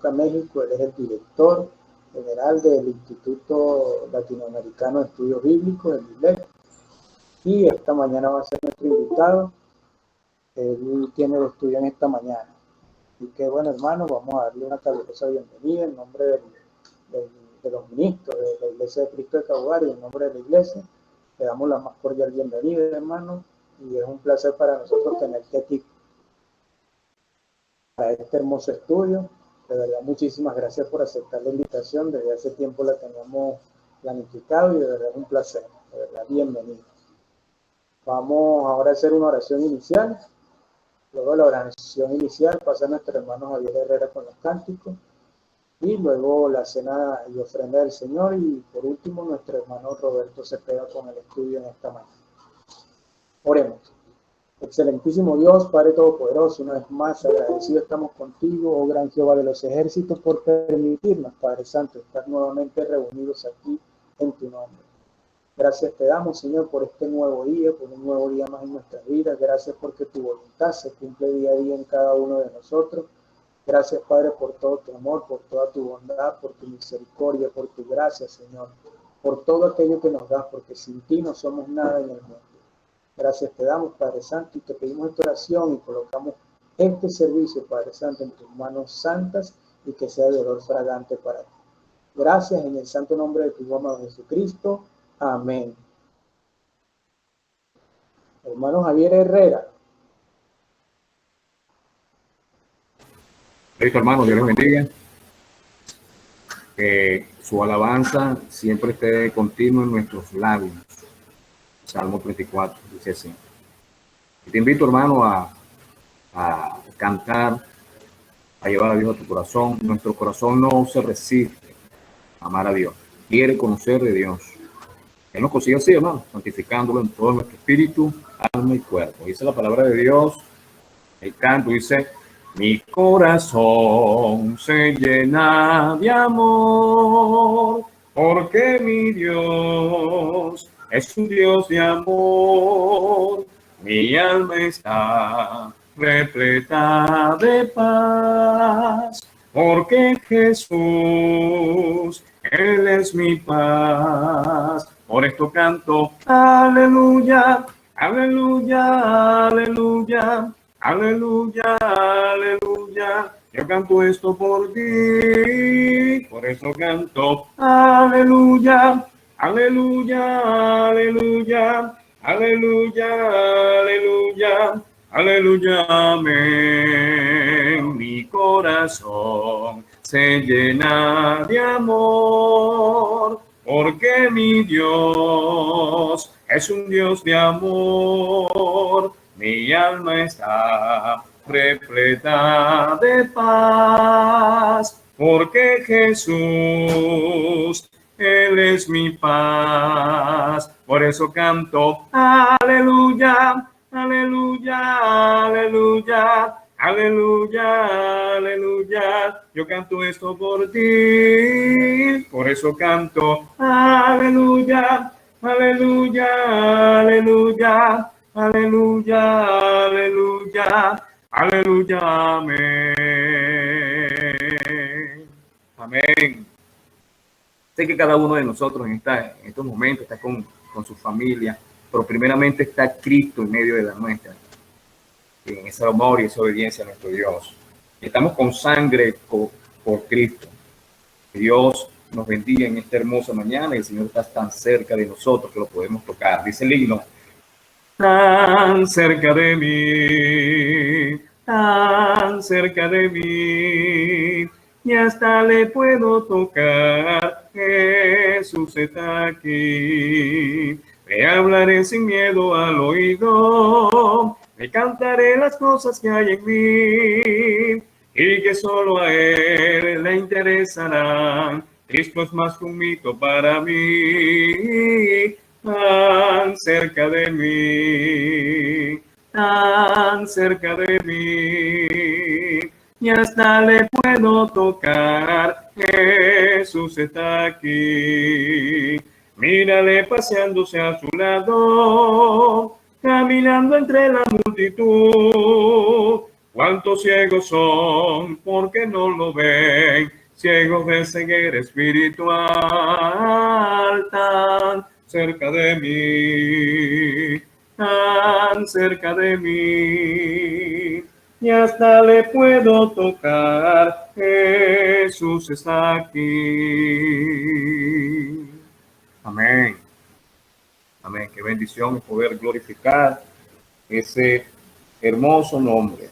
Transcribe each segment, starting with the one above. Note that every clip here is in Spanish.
representa a México. Él es el director general del Instituto Latinoamericano de Estudios Bíblicos, el ILEC, y esta mañana va a ser nuestro invitado. Él tiene el estudio en esta mañana. Y que bueno, hermanos, vamos a darle una calurosa bienvenida en nombre de los ministros de la Iglesia de Cristo de Caguari, en nombre de la Iglesia. Le damos la más cordial bienvenida, hermanos, y es un placer para nosotros tenerte aquí para este hermoso estudio. De verdad, muchísimas gracias por aceptar la invitación. Desde hace tiempo la teníamos planificado y de verdad es un placer. De verdad, bienvenido. Vamos ahora a hacer una oración inicial. Luego de la oración inicial pasa nuestro hermano Javier Herrera con los cánticos. Y luego la cena y ofrenda del Señor. Y por último, nuestro hermano Roberto Cepeda con el estudio en esta mañana. Oremos. Excelentísimo Dios, Padre Todopoderoso, una vez más agradecido estamos contigo, oh gran Jehová de los ejércitos, por permitirnos, Padre Santo, estar nuevamente reunidos aquí en tu nombre. Gracias te damos, Señor, por este nuevo día, por un nuevo día más en nuestras vidas. Gracias porque tu voluntad se cumple día a día en cada uno de nosotros. Gracias, Padre, por todo tu amor, por toda tu bondad, por tu misericordia, por tu gracia, Señor, por todo aquello que nos das, porque sin ti no somos nada en el mundo. Gracias te damos, Padre Santo, y te pedimos esta oración y colocamos este servicio, Padre Santo, en tus manos santas y que sea de olor fragante para ti. Gracias en el santo nombre de tu amado Jesucristo. Amén. Hermano Javier Herrera. Listo, hermano, Dios les bendiga. Que su alabanza siempre esté continua en nuestros labios. Salmo 34, dice así. Y te invito, hermano, a cantar, a llevar a Dios a tu corazón. Nuestro corazón no se resiste a amar a Dios. Quiere conocer de Dios. Él nos consigue así, hermano, santificándolo en todo nuestro espíritu, alma y cuerpo. Dice la palabra de Dios, el canto dice: mi corazón se llena de amor, porque mi Dios es un Dios de amor. Mi alma está repleta de paz, porque Jesús, Él es mi paz. Por esto canto, aleluya, aleluya, aleluya. Aleluya, aleluya, yo canto esto por ti, por eso canto, aleluya, aleluya, aleluya, aleluya, aleluya, aleluya, amén. Mi corazón se llena de amor, porque mi Dios es un Dios de amor. Mi alma está repleta de paz, porque Jesús, Él es mi paz. Por eso canto, aleluya, aleluya, aleluya, aleluya, aleluya. Yo canto esto por ti, por eso canto, aleluya, aleluya, aleluya. Aleluya, aleluya, aleluya, amén. Amén. Sé que cada uno de nosotros en estos momentos está con su familia, pero primeramente está Cristo en medio de la nuestra, en ese amor y esa obediencia a nuestro Dios. Estamos con sangre por Cristo. Que Dios nos bendiga en esta hermosa mañana y el Señor está tan cerca de nosotros que lo podemos tocar. Dice el himno: tan cerca de mí, y hasta le puedo tocar. Jesús está aquí. Le hablaré sin miedo al oído, le cantaré las cosas que hay en mí, y que solo a Él le interesarán. Cristo es más que un mito para mí. Tan cerca de mí, y hasta le puedo tocar. Jesús está aquí. Mírale paseándose a su lado, caminando entre la multitud. cuántos ciegos son porque no lo ven, ciegos de ceguera espiritual, tan cerca de mí, tan cerca de mí, y hasta le puedo tocar, Jesús está aquí. Amén. Amén. Qué bendición es poder glorificar ese hermoso nombre.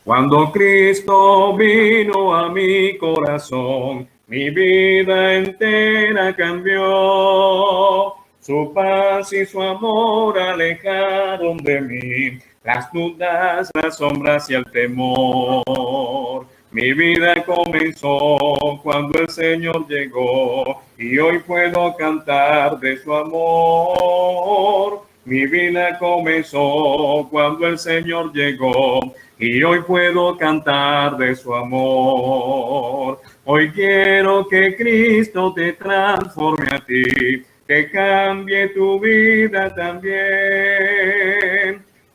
Cuando Cristo vino a mi corazón, mi vida entera cambió. Su paz y su amor alejaron de mí las dudas, las sombras y el temor. Mi vida comenzó cuando el Señor llegó y hoy puedo cantar de su amor. Mi vida comenzó cuando el Señor llegó y hoy puedo cantar de su amor. Hoy quiero que Cristo te transforme a ti, que cambie tu vida también.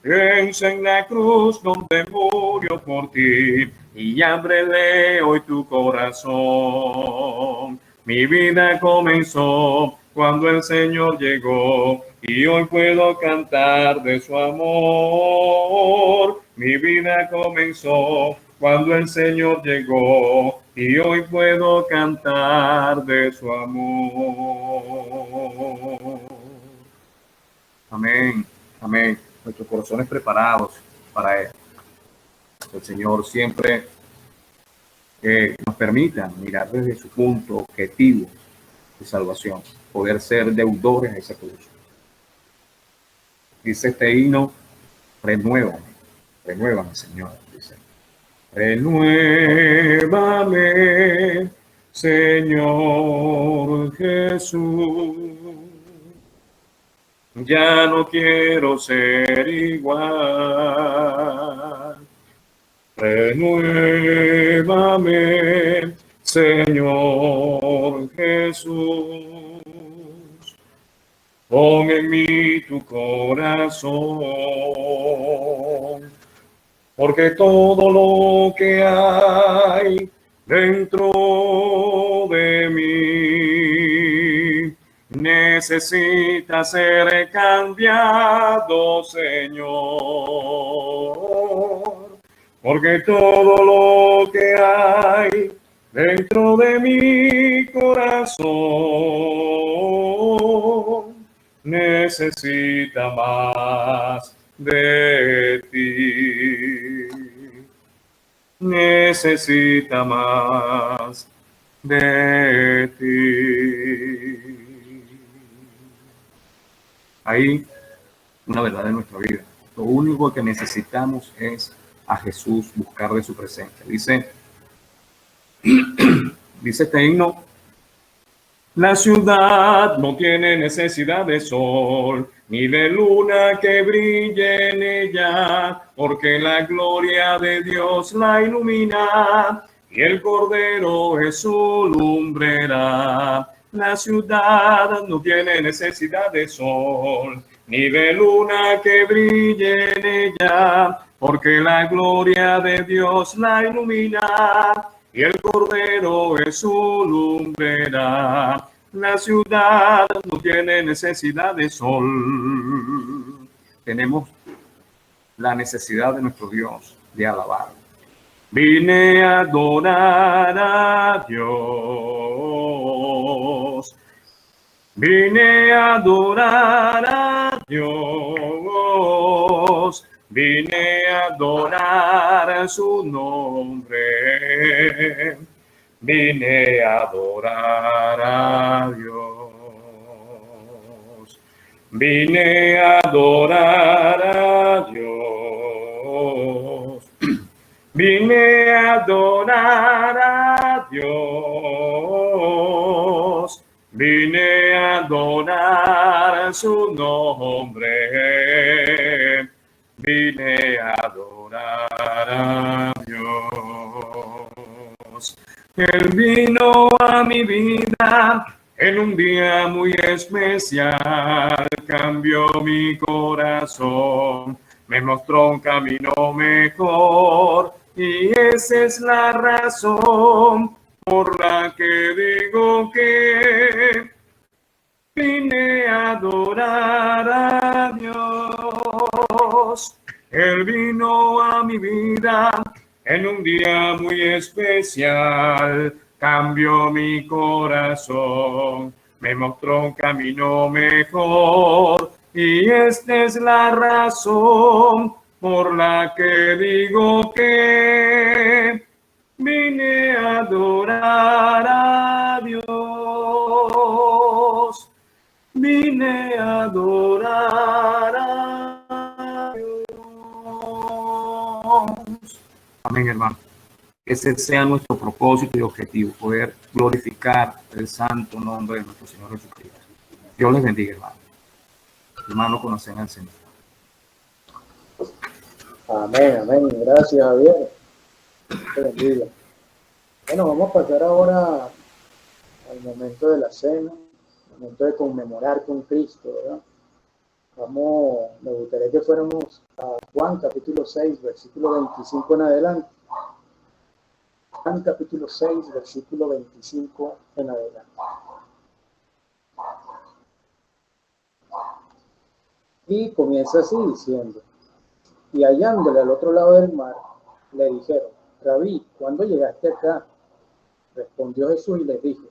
Piensa en la cruz donde murió por ti y ábrele hoy tu corazón. Mi vida comenzó cuando el Señor llegó y hoy puedo cantar de su amor. Mi vida comenzó cuando el Señor llegó y hoy puedo cantar de su amor. Amén, amén. Nuestros corazones preparados para Él. El Señor siempre nos permita mirar desde su punto objetivo de salvación, poder ser deudores a esa cruz. Dice este himno, renuévame, Señor, dice. Renuévame, Señor Jesús. Ya no quiero ser igual. Renuévame, Señor Jesús. Pon en mí tu corazón, porque todo lo que hay dentro de mí necesita ser cambiado, Señor, porque todo lo que hay dentro de mi corazón necesita más de ti. Necesita más de ti. Hay una verdad en nuestra vida. Lo único que necesitamos es a Jesús, buscar de su presencia. Dice este himno: la ciudad no tiene necesidad de sol, ni de luna que brille en ella, porque la gloria de Dios la ilumina, y el Cordero es su lumbrera. La ciudad no tiene necesidad de sol, ni de luna que brille en ella, porque la gloria de Dios la ilumina, y el Cordero es su lumbrera. La ciudad no tiene necesidad de sol. Tenemos la necesidad de nuestro Dios, de alabar. Vine a adorar a Dios. Vine a adorar a Dios. Vine a adorar su nombre. Vine a adorar a Dios. Vine a adorar a Dios. Vine a adorar a Dios. Vine a adorar su nombre. Vine a adorar a Dios. Él vino a mi vida en un día muy especial, cambió mi corazón, me mostró un camino mejor, y esa es la razón por la que digo que vine a adorar a Dios. Él vino a mi vida en un día muy especial, cambió mi corazón, me mostró un camino mejor, y esta es la razón por la que digo que vine a adorar a Dios. Vine a adorar a Dios. Amén, hermano. Ese sea nuestro propósito y objetivo, poder glorificar el santo nombre de nuestro Señor Jesucristo. Dios les bendiga, hermano. Hermano, conocen al Señor. Amén, amén. Gracias, Javier. Te bendiga. Bueno, vamos a pasar ahora al momento de la cena, momento de conmemorar con Cristo, ¿verdad? Me gustaría que fuéramos a Juan capítulo 6, versículo 25 en adelante. Juan capítulo 6, versículo 25 en adelante. Y comienza así diciendo: y hallándole al otro lado del mar, le dijeron: Rabí, ¿cuándo llegaste acá? Respondió Jesús y les dijo: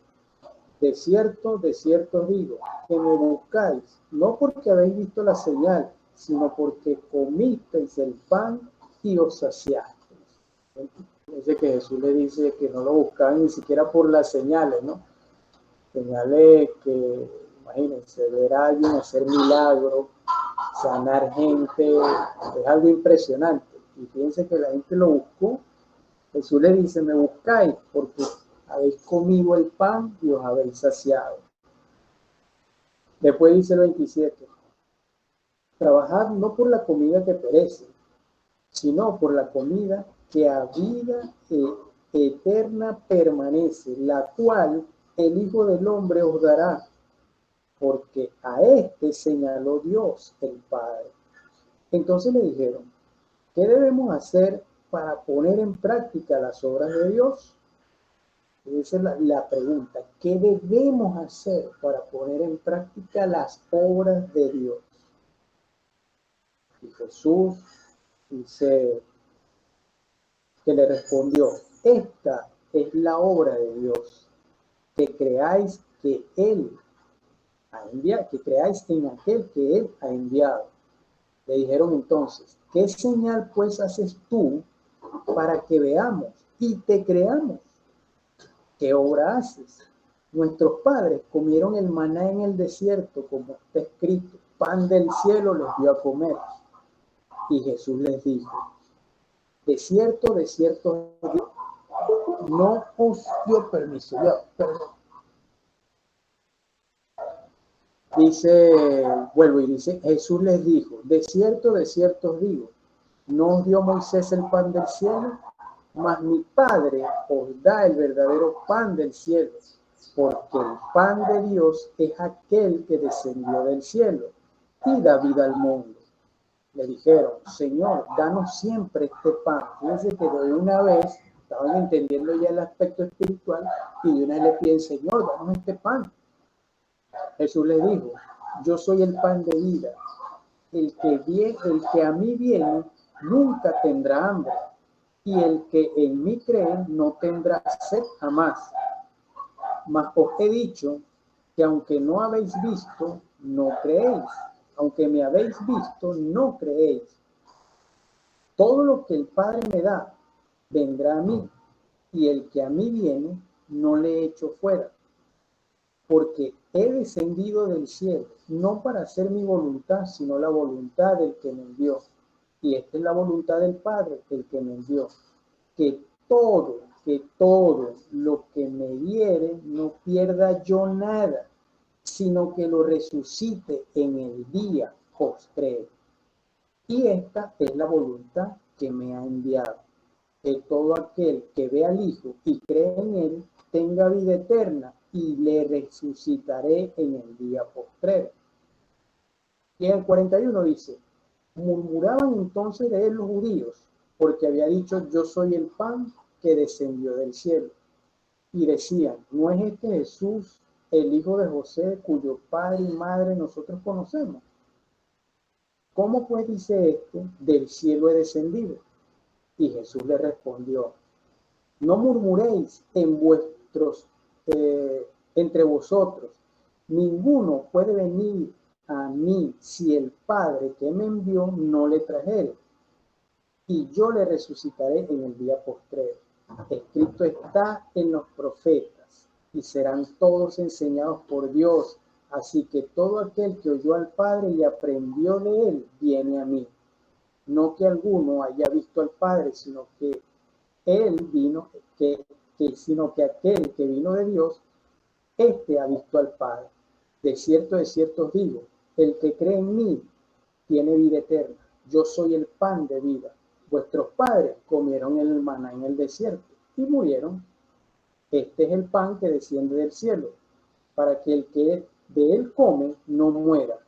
de cierto os digo, que me buscáis, no porque habéis visto la señal, sino porque comisteis el pan y os saciasteis. Dice que Jesús le dice que no lo buscaban ni siquiera por las señales, ¿no? Señales que, imagínense, ver a alguien hacer milagros, sanar gente, es algo impresionante. Y fíjense que la gente lo buscó. Jesús le dice: me buscáis porque habéis comido el pan y os habéis saciado. Después dice el 27: trabajad no por la comida que perece, sino por la comida que a vida eterna permanece, la cual el Hijo del Hombre os dará, porque a este señaló Dios el Padre. Entonces le dijeron: ¿qué debemos hacer para poner en práctica las obras de Dios? Esa es la pregunta. ¿Qué debemos hacer para poner en práctica las obras de Dios? Y Jesús dice que le respondió: esta es la obra de Dios, que creáis que Él ha enviado, que creáis en aquel que Él ha enviado. Le dijeron entonces: ¿qué señal pues haces tú para que veamos y te creamos? ¿Qué obra haces? Nuestros padres comieron el maná en el desierto, como está escrito: pan del cielo les dio a comer. Y Jesús les dijo: de cierto, no os dio permiso. Dice, Jesús les dijo: de cierto os digo, no os dio Moisés el pan del cielo, mas mi Padre os da el verdadero pan del cielo, porque el pan de Dios es aquel que descendió del cielo y da vida al mundo. Le dijeron: Señor, danos siempre este pan. Fíjense que de una vez estaban entendiendo ya el aspecto espiritual y de una vez le piden: Señor, danos este pan. Jesús les dijo: yo soy el pan de vida. El que a mí viene nunca tendrá hambre, y el que en mí cree no tendrá sed jamás. Mas os he dicho que aunque no habéis visto, no creéis. Aunque me habéis visto, no creéis. Todo lo que el Padre me da, vendrá a mí, y el que a mí viene, no le echo fuera. Porque he descendido del cielo, no para hacer mi voluntad, sino la voluntad del que me envió. Y esta es la voluntad del Padre, el que me envió. Que todo lo que me diere, no pierda yo nada, sino que lo resucite en el día postrero. Y esta es la voluntad que me ha enviado, que todo aquel que ve al Hijo y cree en Él tenga vida eterna, y le resucitaré en el día postrero. Y en el 41 dice: Murmuraban entonces de él los judíos, porque había dicho, yo soy el pan que descendió del cielo. Y decían, ¿no es este Jesús el hijo de José, cuyo padre y madre nosotros conocemos? ¿Cómo pues dice este, del cielo he descendido? Y Jesús le respondió, no murmuréis entre vosotros. Ninguno puede venir a mí si el Padre que me envió no le trajere. Y yo le resucitaré en el día postrero. Escrito está en los profetas, y serán todos enseñados por Dios. Así que todo aquel que oyó al Padre y aprendió de él, viene a mí. No que alguno haya visto al Padre, sino que él vino, sino que aquel que vino de Dios, éste ha visto al Padre. De cierto os digo, el que cree en mí tiene vida eterna. Yo soy el pan de vida. Vuestros padres comieron el maná en el desierto y murieron. Este es el pan que desciende del cielo, para que el que de él come no muera.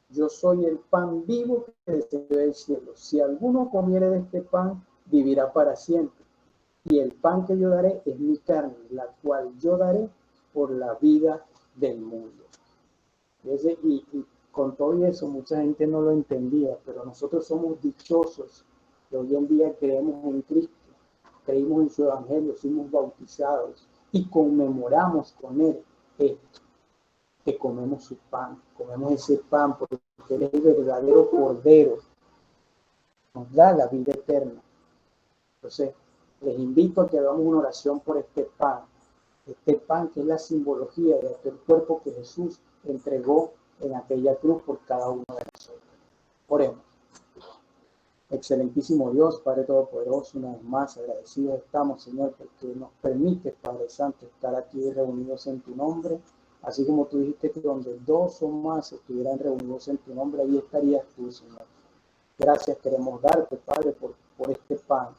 Yo soy el pan vivo que descendió del cielo. Si alguno comiere de este pan, vivirá para siempre. Y el pan que yo daré es mi carne, la cual yo daré por la vida del mundo. Y con todo eso, mucha gente no lo entendía, pero nosotros somos dichosos que hoy en día creemos en Cristo, creímos en su evangelio, fuimos bautizados y conmemoramos con él esto, que comemos su pan, comemos ese pan porque él es el verdadero Cordero, nos da la vida eterna. Entonces, les invito a que hagamos una oración por este pan que es la simbología de aquel cuerpo que Jesús entregó en aquella cruz por cada uno de nosotros. Oremos. Excelentísimo Dios, Padre Todopoderoso, una vez más agradecidos estamos, Señor, porque nos permite, Padre Santo, estar aquí reunidos en tu nombre, así como tú dijiste que donde dos o más estuvieran reunidos en tu nombre, ahí estarías tú, Señor. Gracias queremos darte, Padre, por este pan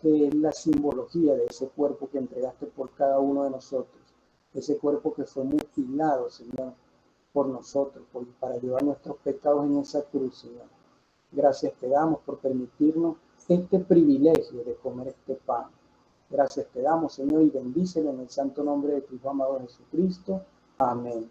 que es la simbología de ese cuerpo que entregaste por cada uno de nosotros, ese cuerpo que fue mutilado, Señor, por nosotros, para llevar nuestros pecados en esa cruz, Señor. Gracias te damos por permitirnos este privilegio de comer este pan. Gracias te damos, Señor, y bendícelo en el santo nombre de tu Hijo amado Jesucristo. Amén.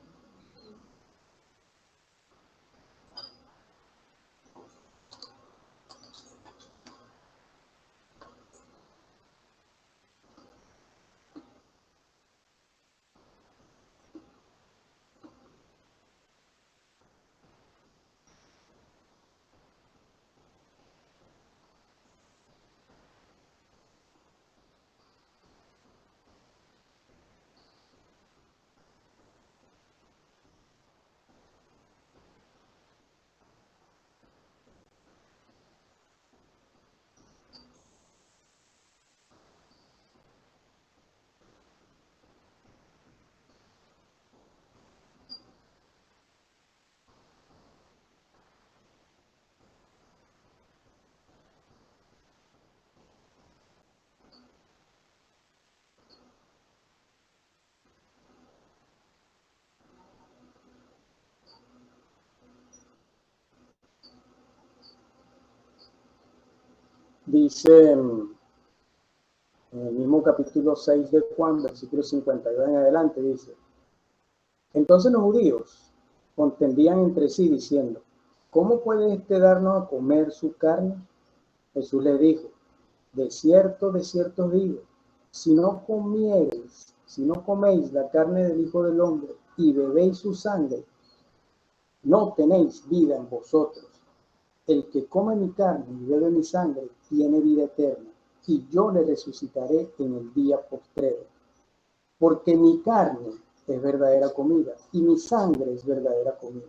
Dice en el mismo capítulo 6 de Juan, versículo 52 en adelante, dice, entonces los judíos contendían entre sí diciendo, ¿cómo puede éste darnos a comer su carne? Jesús le dijo, de cierto os digo, si no coméis la carne del Hijo del Hombre y bebéis su sangre, no tenéis vida en vosotros. El que come mi carne y bebe mi sangre tiene vida eterna, y yo le resucitaré en el día postrero. Porque mi carne es verdadera comida, y mi sangre es verdadera comida,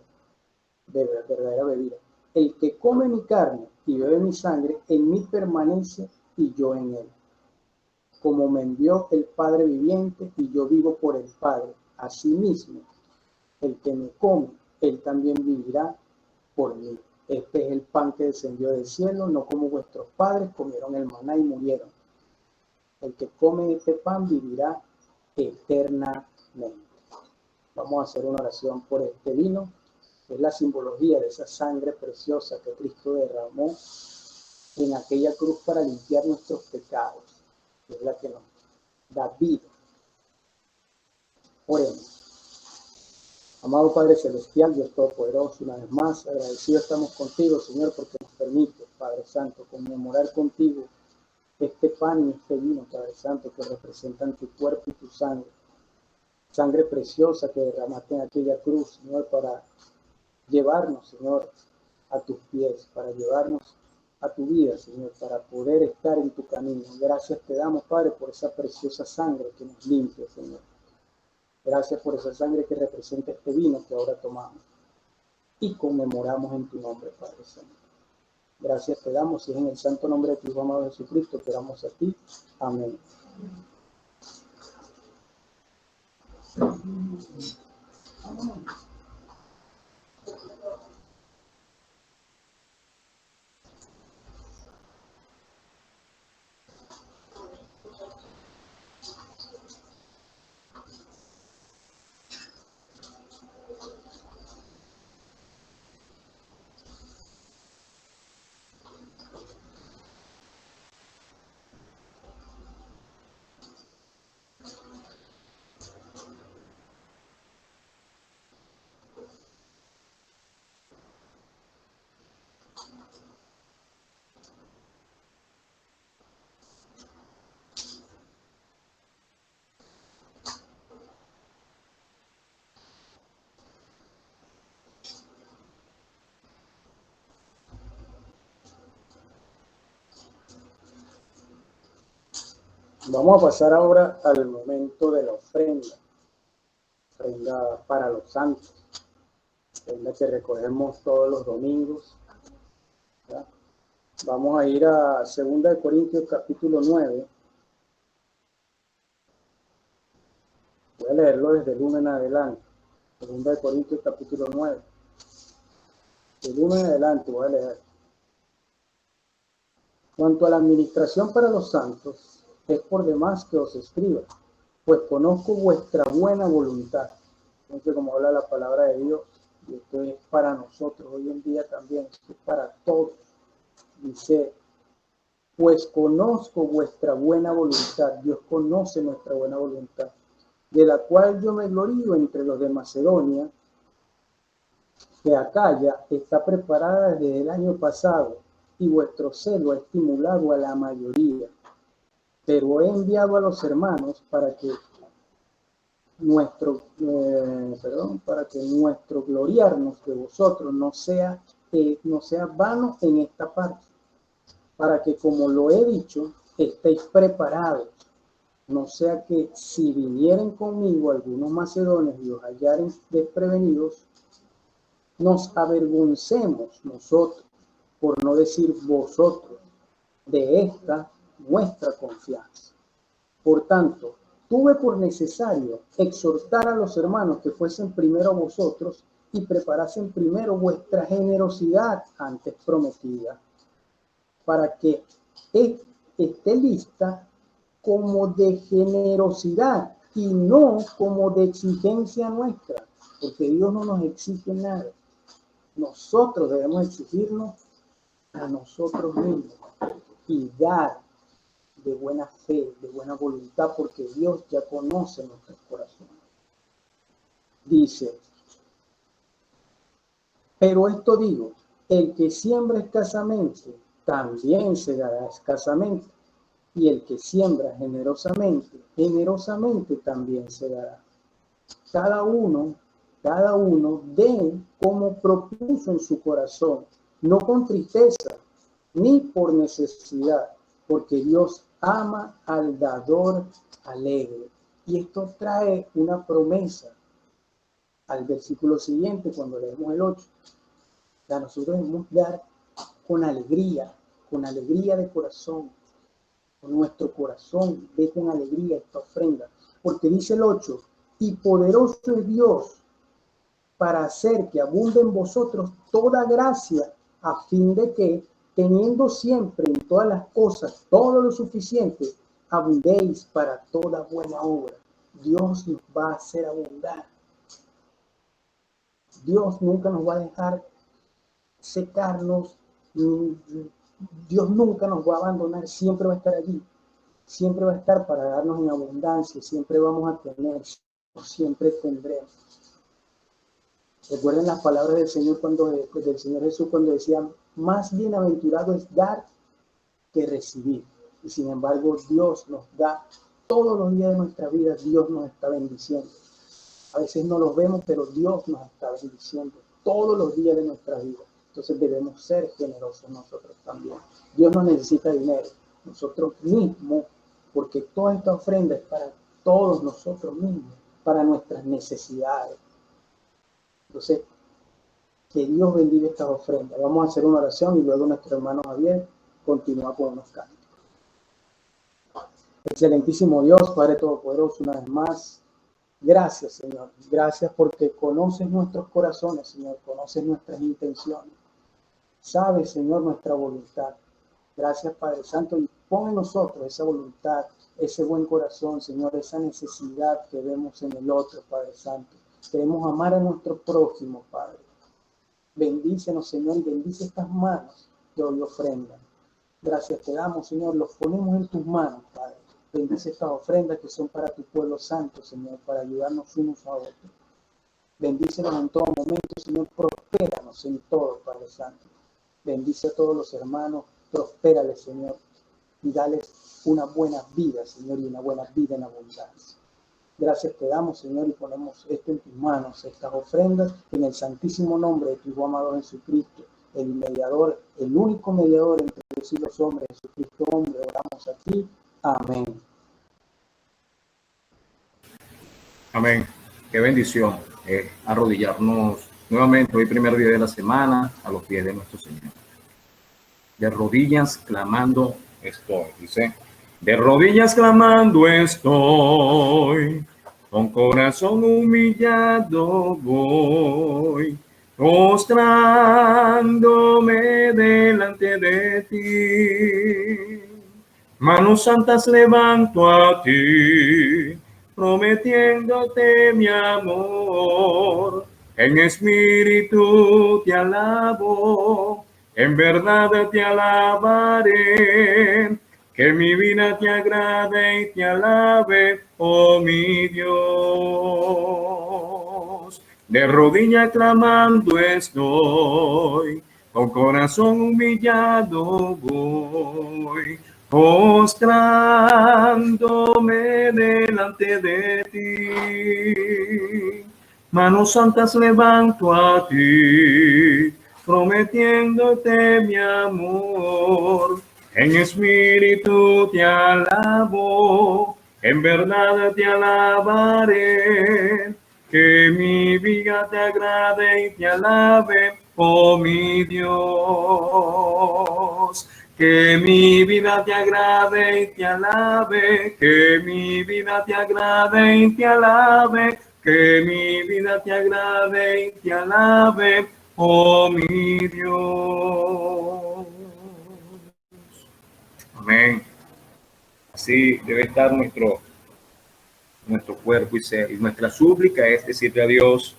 verdadera bebida. El que come mi carne y bebe mi sangre, en mí permanece y yo en él. Como me envió el Padre viviente y yo vivo por el Padre, asimismo, el que me come, él también vivirá por mí. Este es el pan que descendió del cielo, no como vuestros padres comieron el maná y murieron. El que come este pan vivirá eternamente. Vamos a hacer una oración por este vino. Es la simbología de esa sangre preciosa que Cristo derramó en aquella cruz para limpiar nuestros pecados, que es la que nos da vida. Oremos. Amado Padre Celestial, Dios Todopoderoso, una vez más, agradecidos estamos contigo, Señor, porque nos permite, Padre Santo, conmemorar contigo este pan y este vino, Padre Santo, que representan tu cuerpo y tu sangre. Sangre preciosa que derramaste en aquella cruz, Señor, para llevarnos, Señor, a tus pies, para llevarnos a tu vida, Señor, para poder estar en tu camino. Gracias te damos, Padre, por esa preciosa sangre que nos limpia, Señor. Gracias por esa sangre que representa este vino que ahora tomamos y conmemoramos en tu nombre, Padre Santo. Gracias te damos y es en el santo nombre de tu Hijo amado Jesucristo que oramos a ti. Amén. Vamos a pasar ahora al momento de la ofrenda para los santos, ofrenda que recogemos todos los domingos. ¿Ya? Vamos a ir a 2 Corintios capítulo 9. Voy a leerlo desde el 1 en adelante. 2 Corintios capítulo 9. Del 1 en adelante voy a leer. Cuanto a la administración para los santos, es por demás que os escriba, pues conozco vuestra buena voluntad. Entonces, como habla la palabra de Dios, y esto es para nosotros hoy en día también, esto es para todos. Dice, pues conozco vuestra buena voluntad, Dios conoce nuestra buena voluntad, de la cual yo me glorío entre los de Macedonia, que Acaya está preparada desde el año pasado, y vuestro celo ha estimulado a la mayoría. Pero he enviado a los hermanos para que nuestro gloriarnos de vosotros no sea vano en esta parte, para que, como lo he dicho, estéis preparados, no sea que si vinieren conmigo algunos macedonios y os hallaren desprevenidos, nos avergoncemos nosotros, por no decir vosotros, de esta nuestra confianza. Por tanto, tuve por necesario exhortar a los hermanos que fuesen primero a vosotros y preparasen primero vuestra generosidad antes prometida, para que esté lista como de generosidad y no como de exigencia nuestra, porque Dios no nos exige nada. Nosotros debemos exigirnos a nosotros mismos y dar de buena fe, de buena voluntad, porque Dios ya conoce nuestros corazones. Dice, pero esto digo, el que siembra escasamente, también segará escasamente, y el que siembra generosamente, generosamente también segará. Cada uno dé como propuso en su corazón, no con tristeza, ni por necesidad, porque Dios ama al dador alegre. Y esto trae una promesa al versículo siguiente, cuando leemos el 8. A nosotros debemos dar con alegría de corazón, con nuestro corazón, ve con alegría esta ofrenda. Porque dice el 8, y poderoso es Dios para hacer que abunde en vosotros toda gracia, a fin de que, teniendo siempre en todas las cosas todo lo suficiente, abundéis para toda buena obra. Dios nos va a hacer abundar. Dios nunca nos va a dejar secarnos. Dios nunca nos va a abandonar, siempre va a estar allí. Siempre va a estar para darnos en abundancia, siempre vamos a tener, siempre tendremos. Recuerden las palabras del Señor del Señor Jesús cuando decía, más bienaventurado es dar que recibir. Y sin embargo, Dios nos da todos los días de nuestra vida, Dios nos está bendiciendo. A veces no los vemos, pero Dios nos está bendiciendo todos los días de nuestra vida. Entonces debemos ser generosos nosotros también. Dios no necesita dinero, nosotros mismos, porque toda esta ofrenda es para todos nosotros mismos, para nuestras necesidades. Entonces, que Dios bendiga estas ofrendas. Vamos a hacer una oración y luego nuestro hermano Javier continúa con unos cantos. Excelentísimo Dios, Padre Todopoderoso, una vez más, gracias, Señor. Gracias porque conoces nuestros corazones, Señor, conoces nuestras intenciones. Sabes, Señor, nuestra voluntad. Gracias, Padre Santo, y pon en nosotros esa voluntad, ese buen corazón, Señor, esa necesidad que vemos en el otro, Padre Santo. Queremos amar a nuestro prójimo, Padre. Bendícenos, Señor, y bendice estas manos que hoy ofrendan. Gracias te damos, Señor, los ponemos en tus manos, Padre. Bendice estas ofrendas que son para tu pueblo santo, Señor, para ayudarnos unos a otros. Bendícenos en todo momento, Señor, prospéranos en todo, Padre Santo. Bendice a todos los hermanos, prospérales, Señor, y dales una buena vida, Señor, y una buena vida en abundancia. Gracias te damos, Señor, y ponemos esto en tus manos, estas ofrendas, en el santísimo nombre de tu Hijo amado Jesucristo, el mediador, el único mediador entre Dios y los hombres, Jesucristo hombre, oramos a ti. Amén. Amén. Qué bendición arrodillarnos nuevamente hoy, primer día de la semana, a los pies de nuestro Señor. De rodillas clamando estoy, dice. De rodillas clamando estoy, con corazón humillado voy, postrándome delante de ti. Manos santas levanto a ti, prometiéndote mi amor. En espíritu te alabo, en verdad te alabaré. Que mi vida te agrade y te alabe, oh mi Dios. De rodillas clamando estoy, con corazón humillado voy, postrándome delante de ti. Manos santas levanto a ti, prometiéndote mi amor. En espíritu te alabo, en verdad te alabaré. Que mi vida te agrade y te alabe, oh mi Dios. Que mi vida te agrade y te alabe, que mi vida te agrade y te alabe, que mi vida te agrade y te alabe, oh mi Dios. Amén. Así debe estar nuestro cuerpo y ser. Y nuestra súplica es decirle a Dios: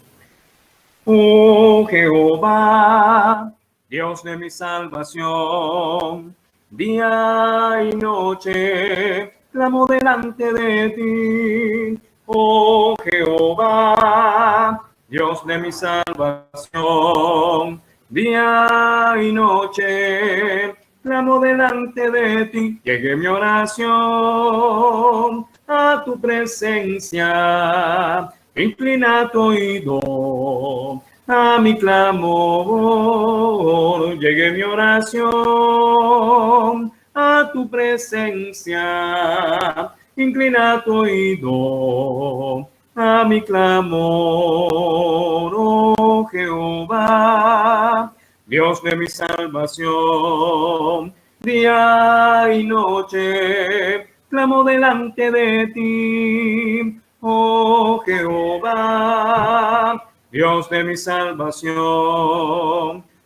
oh Jehová, Dios de mi salvación, día y noche clamo delante de ti. Oh Jehová, Dios de mi salvación, día y noche clamo delante de ti. Llegue mi oración a tu presencia, inclina tu oído a mi clamor. Llegue mi oración a tu presencia, inclina tu oído a mi clamor. Oh Jehová, Dios de mi salvación, día y noche clamo delante de ti. Oh Jehová, Dios de mi salvación,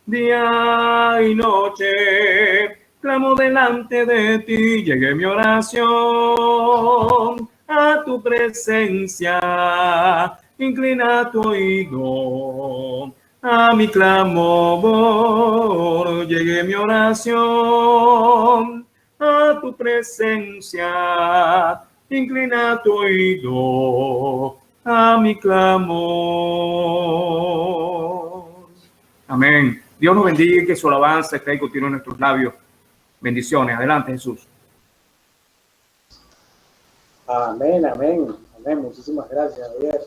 día y noche clamo delante de ti. Llegue mi oración a tu presencia, inclina tu oído a mi clamor, llegue mi oración a tu presencia, inclina tu oído a mi clamor. Amén. Dios nos bendiga y que su alabanza esté y continúe en nuestros labios. Bendiciones. Adelante, Jesús. Amén, amén, amén. Muchísimas gracias, Javier.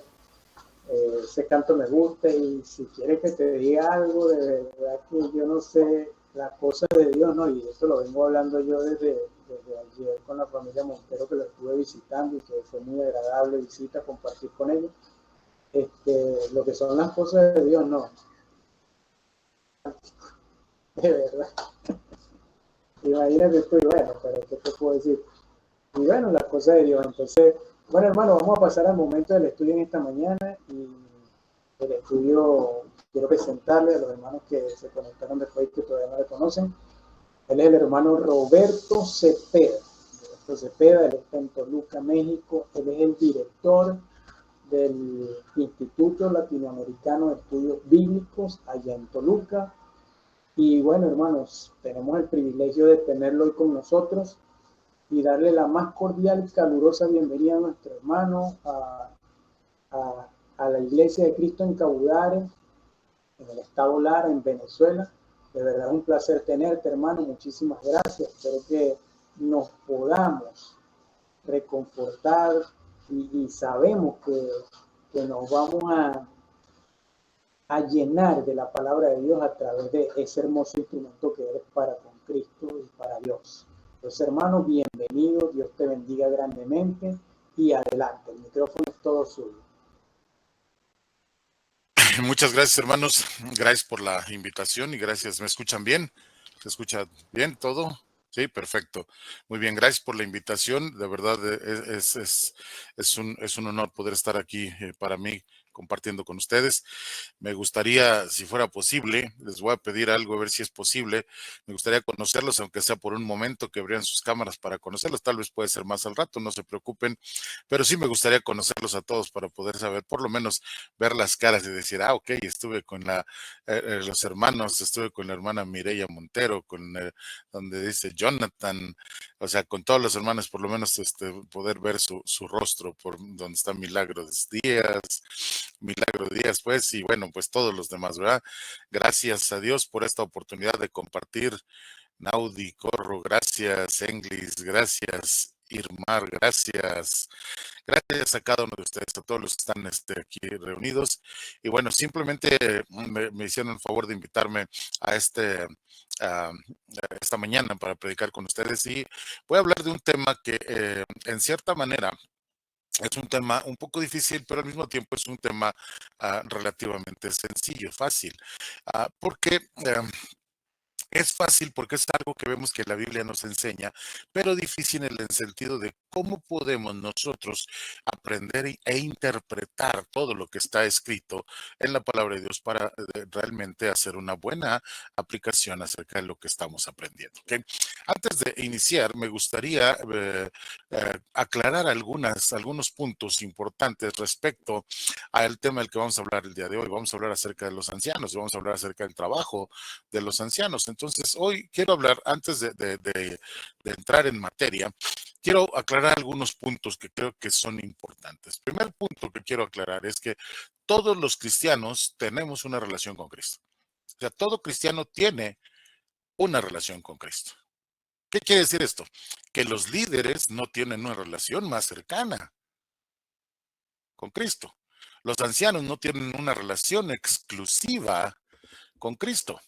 Ese canto me gusta y si quieres que te diga algo, de verdad que yo no sé las cosas de Dios, ¿no? Y esto lo vengo hablando yo desde ayer con la familia Montero, que lo estuve visitando y que fue muy agradable visita, compartir con ellos. Lo que son las cosas de Dios, no. De verdad. Imagínate estoy bueno, pero ¿qué te puedo decir? Y bueno, las cosas de Dios. Entonces, bueno, hermano, vamos a pasar al momento del estudio en esta mañana y el estudio quiero presentarle a los hermanos que se conectaron después y que todavía no le conocen. Él es el hermano Roberto Cepeda. Roberto Cepeda, él está en Toluca, México. Él es el director del Instituto Latinoamericano de Estudios Bíblicos allá en Toluca. Y bueno, hermanos, tenemos el privilegio de tenerlo hoy con nosotros y darle la más cordial y calurosa bienvenida a nuestro hermano, a la Iglesia de Cristo en Caudare, en el estado Lara, en Venezuela. De verdad es un placer tenerte, hermano. Muchísimas gracias. Espero que nos podamos reconfortar y sabemos que nos vamos a llenar de la palabra de Dios a través de ese hermoso instrumento que eres para con Cristo y para Dios. Entonces, hermano, bienvenido. Dios te bendiga grandemente y adelante. El micrófono es todo suyo. Muchas gracias, hermanos. Gracias por la invitación y gracias. ¿Me escuchan bien? ¿Se escucha bien todo? Sí, perfecto. Muy bien, gracias por la invitación. De verdad es un honor poder estar aquí para mí compartiendo con ustedes. Me gustaría, si fuera posible, les voy a pedir algo, a ver si es posible. Me gustaría conocerlos, aunque sea por un momento, que abrieran sus cámaras para conocerlos. Tal vez puede ser más al rato, no se preocupen. Pero sí me gustaría conocerlos a todos para poder saber, por lo menos ver las caras y decir, ok, estuve con los hermanos, estuve con la hermana Mireya Montero, donde dice Jonathan, o sea, con todos los hermanos, por lo menos poder ver su rostro, por donde está Milagro Díaz, pues, y bueno, pues todos los demás, ¿verdad? Gracias a Dios por esta oportunidad de compartir. Naudi, Corro, gracias, Englis, gracias, Irmar, gracias. Gracias a cada uno de ustedes, a todos los que están aquí reunidos. Y bueno, simplemente me hicieron el favor de invitarme a esta mañana para predicar con ustedes y voy a hablar de un tema que en cierta manera es un tema un poco difícil, pero al mismo tiempo es un tema relativamente sencillo, fácil, porque es fácil porque es algo que vemos que la Biblia nos enseña, pero difícil en el sentido de cómo podemos nosotros aprender e interpretar todo lo que está escrito en la palabra de Dios para realmente hacer una buena aplicación acerca de lo que estamos aprendiendo. ¿Okay? Antes de iniciar, me gustaría aclarar algunos puntos importantes respecto al tema del que vamos a hablar el día de hoy. Vamos a hablar acerca de los ancianos, vamos a hablar acerca del trabajo de los ancianos. Entonces, hoy quiero hablar, antes de entrar en materia, quiero aclarar algunos puntos que creo que son importantes. Primer punto que quiero aclarar es que todos los cristianos tenemos una relación con Cristo. O sea, todo cristiano tiene una relación con Cristo. ¿Qué quiere decir esto? Que los líderes no tienen una relación más cercana con Cristo. Los ancianos no tienen una relación exclusiva con Cristo.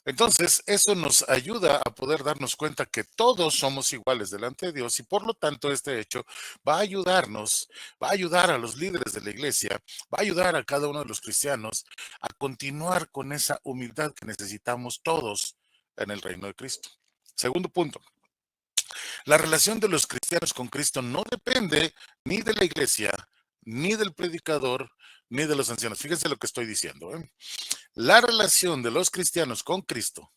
Entonces, eso nos ayuda a poder darnos cuenta que todos somos iguales delante de Dios y por lo tanto este hecho va a ayudarnos, va a ayudar a los líderes de la iglesia, va a ayudar a cada uno de los cristianos a continuar con esa humildad que necesitamos todos en el reino de Cristo. Segundo punto, la relación de los cristianos con Cristo no depende ni de la iglesia, ni del predicador, ni de los ancianos. Fíjense lo que estoy diciendo, ¿eh? La relación de los cristianos con Cristo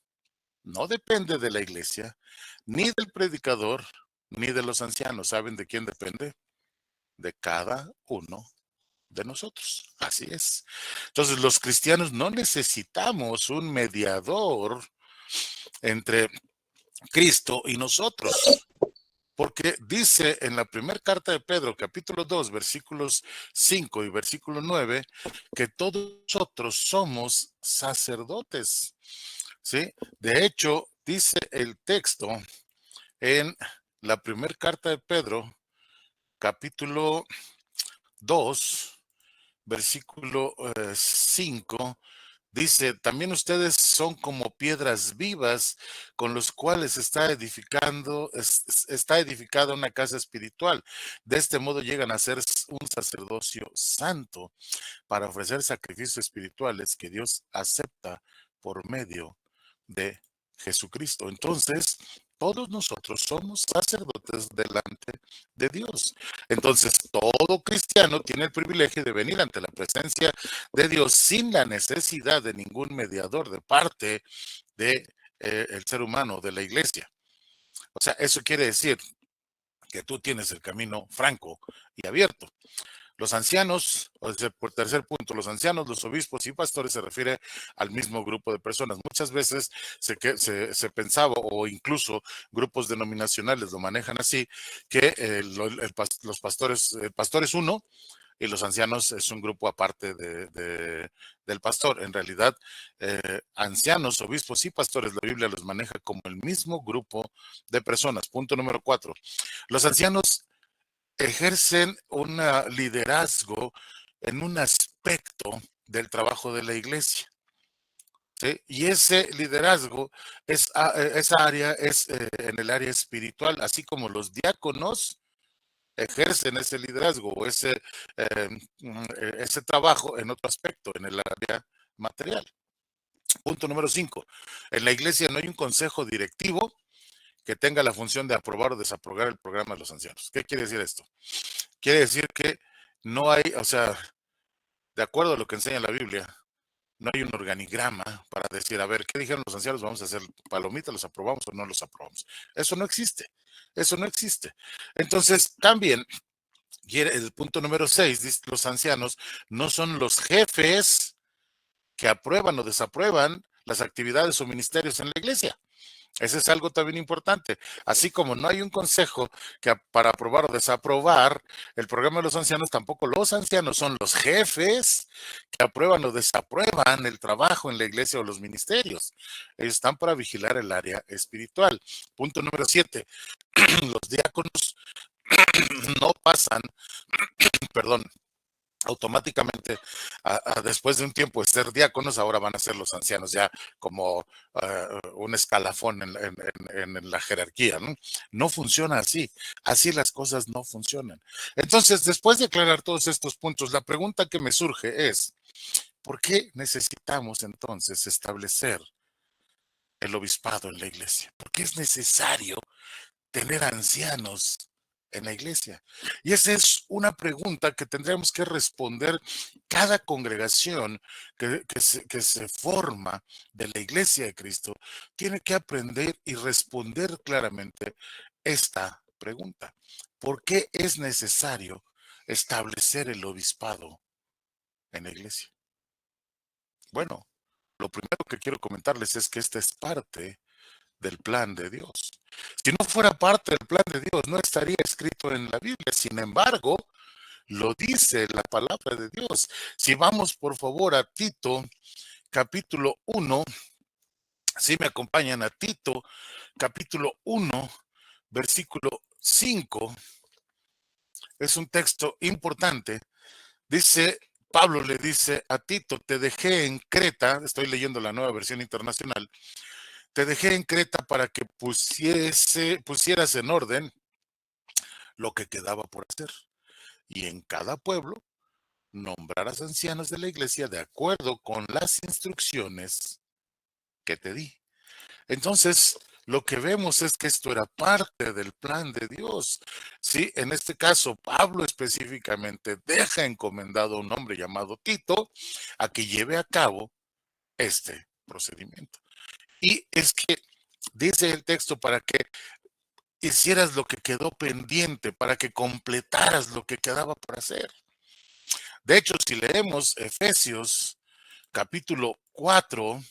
no depende de la iglesia, ni del predicador, ni de los ancianos. ¿Saben de quién depende? De cada uno de nosotros. Así es. Entonces, los cristianos no necesitamos un mediador entre Cristo y nosotros. Porque dice en la primera carta de Pedro, capítulo 2, versículos 5 y versículo 9, que todos nosotros somos sacerdotes. ¿Sí? De hecho, dice el texto en la primera carta de Pedro, capítulo 2, versículo 5, dice, también ustedes son como piedras vivas con los cuales está edificada una casa espiritual. De este modo llegan a ser un sacerdocio santo para ofrecer sacrificios espirituales que Dios acepta por medio de Jesucristo. Entonces, todos nosotros somos sacerdotes delante de Dios. Entonces, todo cristiano tiene el privilegio de venir ante la presencia de Dios sin la necesidad de ningún mediador de parte de el ser humano, de la iglesia. O sea, eso quiere decir que tú tienes el camino franco y abierto. Los ancianos, o sea, por tercer punto, los ancianos, los obispos y pastores se refiere al mismo grupo de personas. Muchas veces se pensaba, o incluso grupos denominacionales lo manejan así, que los pastores, el pastor es uno y los ancianos es un grupo aparte del pastor. En realidad, ancianos, obispos y pastores, la Biblia los maneja como el mismo grupo de personas. Punto número 4. Los ancianos ejercen un liderazgo en un aspecto del trabajo de la iglesia. ¿Sí? Y ese liderazgo, esa área es en el área espiritual, así como los diáconos ejercen ese liderazgo o ese trabajo en otro aspecto, en el área material. Punto número 5. En la iglesia no hay un consejo directivo que tenga la función de aprobar o desaprobar el programa de los ancianos. ¿Qué quiere decir esto? Quiere decir que no hay, o sea, de acuerdo a lo que enseña la Biblia, no hay un organigrama para decir, a ver, ¿qué dijeron los ancianos? Vamos a hacer palomitas, ¿los aprobamos o no los aprobamos? Eso no existe, eso no existe. Entonces, también, el punto número 6, los ancianos no son los jefes que aprueban o desaprueban las actividades o ministerios en la iglesia. Ese es algo también importante. Así como no hay un consejo que para aprobar o desaprobar el programa de los ancianos, tampoco los ancianos son los jefes que aprueban o desaprueban el trabajo en la iglesia o los ministerios. Ellos están para vigilar el área espiritual. Punto número 7. Los diáconos no pasan, perdón, automáticamente después de un tiempo de ser diáconos, ahora van a ser los ancianos, ya como un escalafón en la jerarquía, ¿no? No funciona así, así las cosas no funcionan. Entonces, después de aclarar todos estos puntos, la pregunta que me surge es, ¿por qué necesitamos entonces establecer el obispado en la iglesia? ¿Por qué es necesario tener ancianos en la iglesia? Y esa es una pregunta que tendremos que responder cada congregación que se forma de la iglesia de Cristo. Tiene que aprender y responder claramente esta pregunta. ¿Por qué es necesario establecer el obispado en la iglesia? Bueno, lo primero que quiero comentarles es que esta es parte del plan de Dios. Si no fuera parte del plan de Dios, no estaría escrito en la Biblia. Sin embargo, lo dice la palabra de Dios. Si vamos, por favor, a Tito, capítulo 1, si me acompañan a Tito, capítulo 1, versículo 5, es un texto importante. Dice, Pablo le dice a Tito, te dejé en Creta, estoy leyendo la Nueva Versión Internacional, te dejé en Creta para que pusieras en orden lo que quedaba por hacer. Y en cada pueblo nombrarás ancianos de la iglesia de acuerdo con las instrucciones que te di. Entonces, lo que vemos es que esto era parte del plan de Dios. Sí, en este caso, Pablo específicamente deja encomendado a un hombre llamado Tito a que lleve a cabo este procedimiento. Y es que dice el texto para que hicieras lo que quedó pendiente, para que completaras lo que quedaba por hacer. De hecho, si leemos Efesios capítulo 4,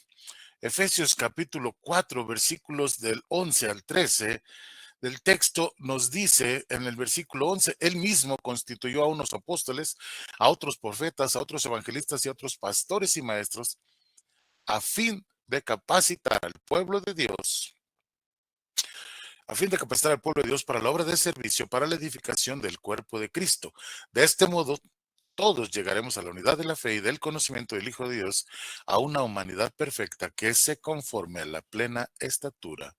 versículos del 11 al 13, del texto nos dice en el versículo 11, él mismo constituyó a unos apóstoles, a otros profetas, a otros evangelistas y a otros pastores y maestros, a fin de capacitar al pueblo de Dios, para la obra de servicio, para la edificación del cuerpo de Cristo. De este modo, todos llegaremos a la unidad de la fe y del conocimiento del Hijo de Dios, a una humanidad perfecta que se conforme a la plena estatura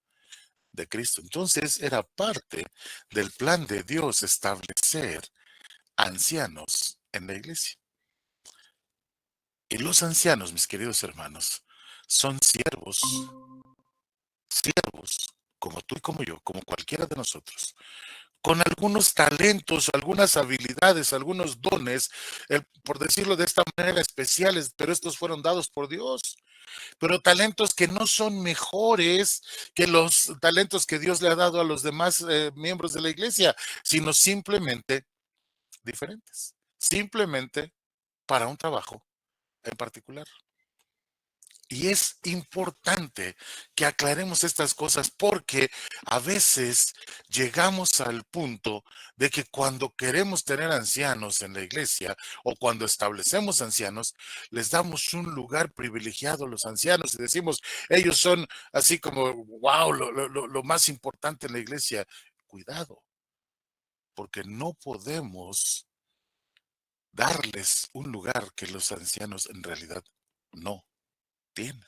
de Cristo. Entonces era parte del plan de Dios establecer ancianos en la iglesia. Y los ancianos, mis queridos hermanos, son siervos como tú y como yo, como cualquiera de nosotros, con algunos talentos, algunas habilidades, algunos dones, por decirlo de esta manera, especiales, pero estos fueron dados por Dios. Pero talentos que no son mejores que los talentos que Dios le ha dado a los demás miembros de la iglesia, sino simplemente diferentes, simplemente para un trabajo en particular. Y es importante que aclaremos estas cosas porque a veces llegamos al punto de que cuando queremos tener ancianos en la iglesia o cuando establecemos ancianos, les damos un lugar privilegiado a los ancianos y decimos, ellos son así como, wow, lo más importante en la iglesia. Cuidado, porque no podemos darles un lugar que los ancianos en realidad no tienen.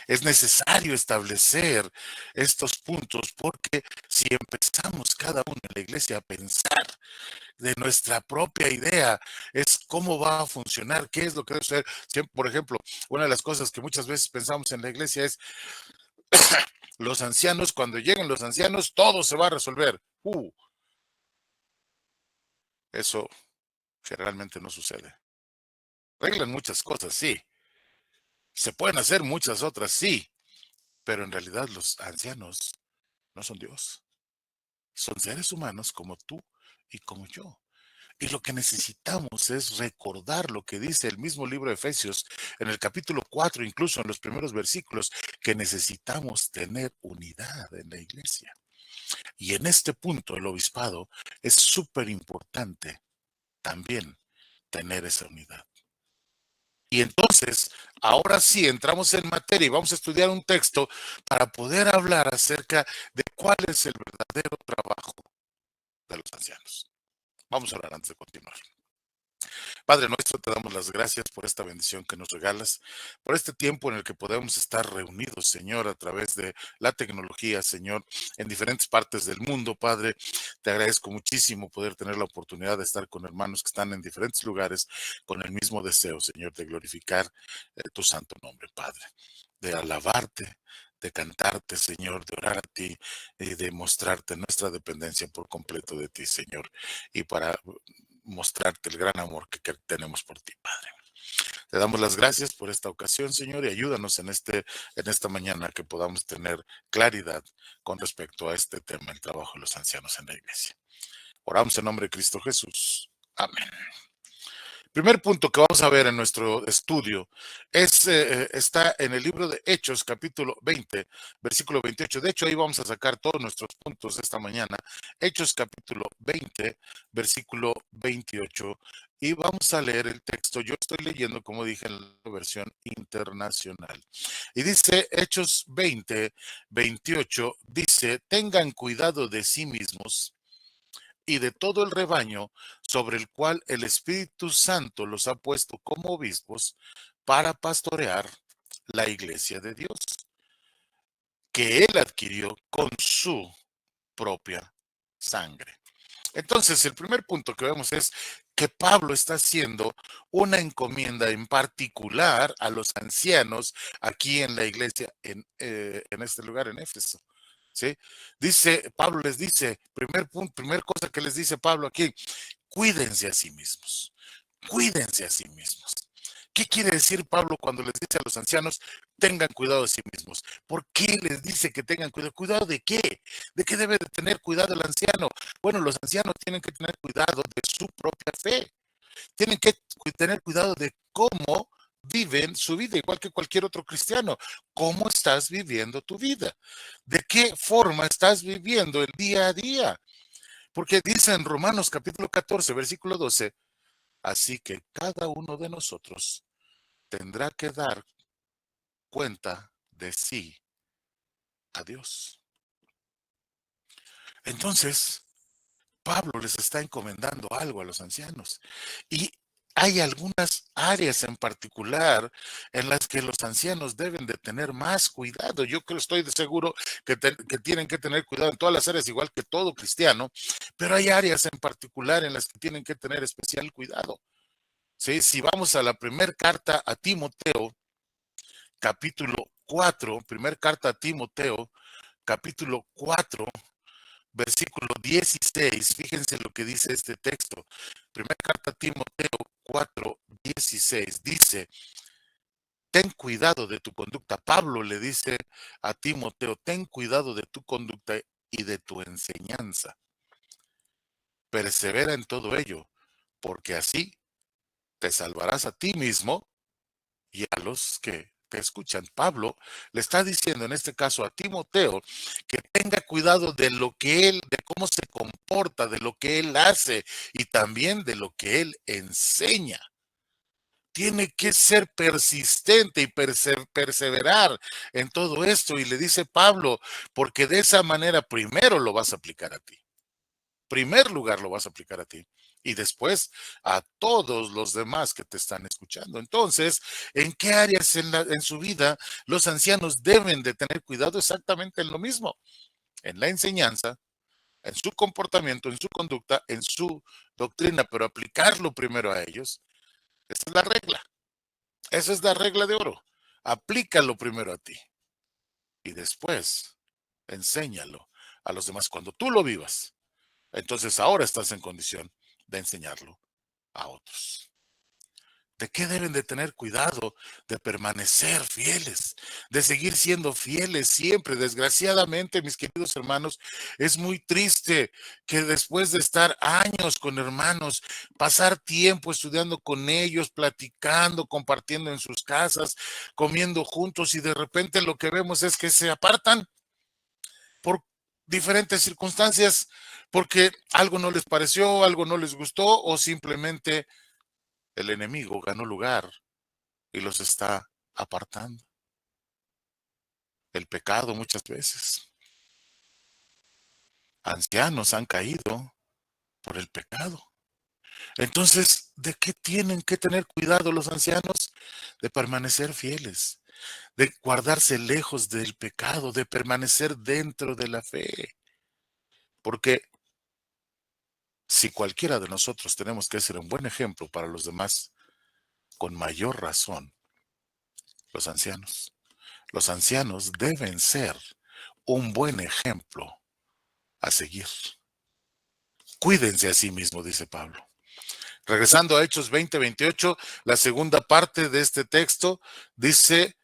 Es necesario establecer estos puntos porque si empezamos cada uno en la iglesia a pensar de nuestra propia idea, es cómo va a funcionar, qué es lo que debe ser. Por ejemplo, una de las cosas que muchas veces pensamos en la iglesia es los ancianos, cuando lleguen los ancianos, todo se va a resolver. Eso generalmente no sucede. Arreglan muchas cosas, sí. Se pueden hacer muchas otras, sí. Pero en realidad los ancianos no son Dios. Son seres humanos como tú y como yo. Y lo que necesitamos es recordar lo que dice el mismo libro de Efesios en el capítulo 4, incluso en los primeros versículos, que necesitamos tener unidad en la iglesia. Y en este punto el obispado es súper importante también tener esa unidad. Y entonces, ahora sí, entramos en materia y vamos a estudiar un texto para poder hablar acerca de cuál es el verdadero trabajo de los ancianos. Vamos a hablar antes de continuar. Padre nuestro, te damos las gracias por esta bendición que nos regalas, por este tiempo en el que podemos estar reunidos, Señor, a través de la tecnología, Señor, en diferentes partes del mundo, Padre. Te agradezco muchísimo poder tener la oportunidad de estar con hermanos que están en diferentes lugares con el mismo deseo, Señor, de glorificar tu santo nombre, Padre, de alabarte, de cantarte, Señor, de orar a ti y de mostrarte nuestra dependencia por completo de ti, Señor, y para mostrarte el gran amor que tenemos por ti, Padre. Te damos las gracias por esta ocasión, Señor, y ayúdanos en esta mañana que podamos tener claridad con respecto a este tema, el trabajo de los ancianos en la iglesia. Oramos en nombre de Cristo Jesús. Amén. Primer punto que vamos a ver en nuestro estudio está en el libro de Hechos, capítulo 20, versículo 28. De hecho, ahí vamos a sacar todos nuestros puntos de esta mañana. Hechos, capítulo 20, versículo 28. Y vamos a leer el texto. Yo estoy leyendo, como dije, en la versión internacional. Y dice Hechos 20, 28, dice, tengan cuidado de sí mismos y de todo el rebaño sobre el cual el Espíritu Santo los ha puesto como obispos para pastorear la iglesia de Dios, que él adquirió con su propia sangre. Entonces, el primer punto que vemos es que Pablo está haciendo una encomienda en particular a los ancianos aquí en la iglesia, en este lugar, en Éfeso. ¿Sí? Pablo les dice, primer cosa que les dice Pablo aquí, cuídense a sí mismos, cuídense a sí mismos. ¿Qué quiere decir Pablo cuando les dice a los ancianos, tengan cuidado de sí mismos? ¿Por qué les dice que tengan cuidado? ¿Cuidado de qué? ¿De qué debe de tener cuidado el anciano? Bueno, los ancianos tienen que tener cuidado de su propia fe. Tienen que tener cuidado de cómo viven su vida, igual que cualquier otro cristiano. ¿Cómo estás viviendo tu vida? ¿De qué forma estás viviendo el día a día? Porque dice en Romanos capítulo 14, versículo 12, así que cada uno de nosotros tendrá que dar cuenta de sí a Dios. Entonces, Pablo les está encomendando algo a los ancianos y hay algunas áreas en particular en las que los ancianos deben de tener más cuidado. Yo creo, estoy de seguro que tienen que tener cuidado en todas las áreas, igual que todo cristiano, pero hay áreas en particular en las que tienen que tener especial cuidado. ¿Sí? Si vamos a la primera carta a Timoteo, capítulo 4, primer carta a Timoteo, capítulo 4, versículo 16, fíjense lo que dice este texto. Primera carta a Timoteo 4, 16, dice, ten cuidado de tu conducta. Pablo le dice a Timoteo, ten cuidado de tu conducta y de tu enseñanza. Persevera en todo ello, porque así te salvarás a ti mismo y a los que te escuchan. Pablo le está diciendo en este caso a Timoteo que tenga cuidado de lo que él, de cómo se comporta, de lo que él hace y también de lo que él enseña. Tiene que ser persistente y perseverar en todo esto. Y le dice Pablo, porque de esa manera primero lo vas a aplicar a ti. Primer lugar lo vas a aplicar a ti y después a todos los demás que te están escuchando. Entonces, ¿en qué áreas en su vida los ancianos deben de tener cuidado? Exactamente en lo mismo, en la enseñanza, en su comportamiento, en su conducta, en su doctrina, pero aplicarlo primero a ellos. Esa es la regla. Esa es la regla de oro. Aplícalo primero a ti y después enséñalo a los demás cuando tú lo vivas. Entonces ahora estás en condición de enseñarlo a otros. ¿De qué deben de tener cuidado? De permanecer fieles, de seguir siendo fieles siempre. Desgraciadamente, mis queridos hermanos, es muy triste que después de estar años con hermanos, pasar tiempo estudiando con ellos, platicando, compartiendo en sus casas, comiendo juntos y de repente lo que vemos es que se apartan por diferentes circunstancias, porque algo no les pareció, algo no les gustó o simplemente el enemigo ganó lugar y los está apartando. El pecado muchas veces. Ancianos han caído por el pecado. Entonces, ¿de qué tienen que tener cuidado los ancianos? De permanecer fieles, de guardarse lejos del pecado, de permanecer dentro de la fe. Porque si cualquiera de nosotros tenemos que ser un buen ejemplo para los demás, con mayor razón, los ancianos. Los ancianos deben ser un buen ejemplo a seguir. Cuídense a sí mismos, dice Pablo. Regresando a Hechos 20-28, la segunda parte de este texto dice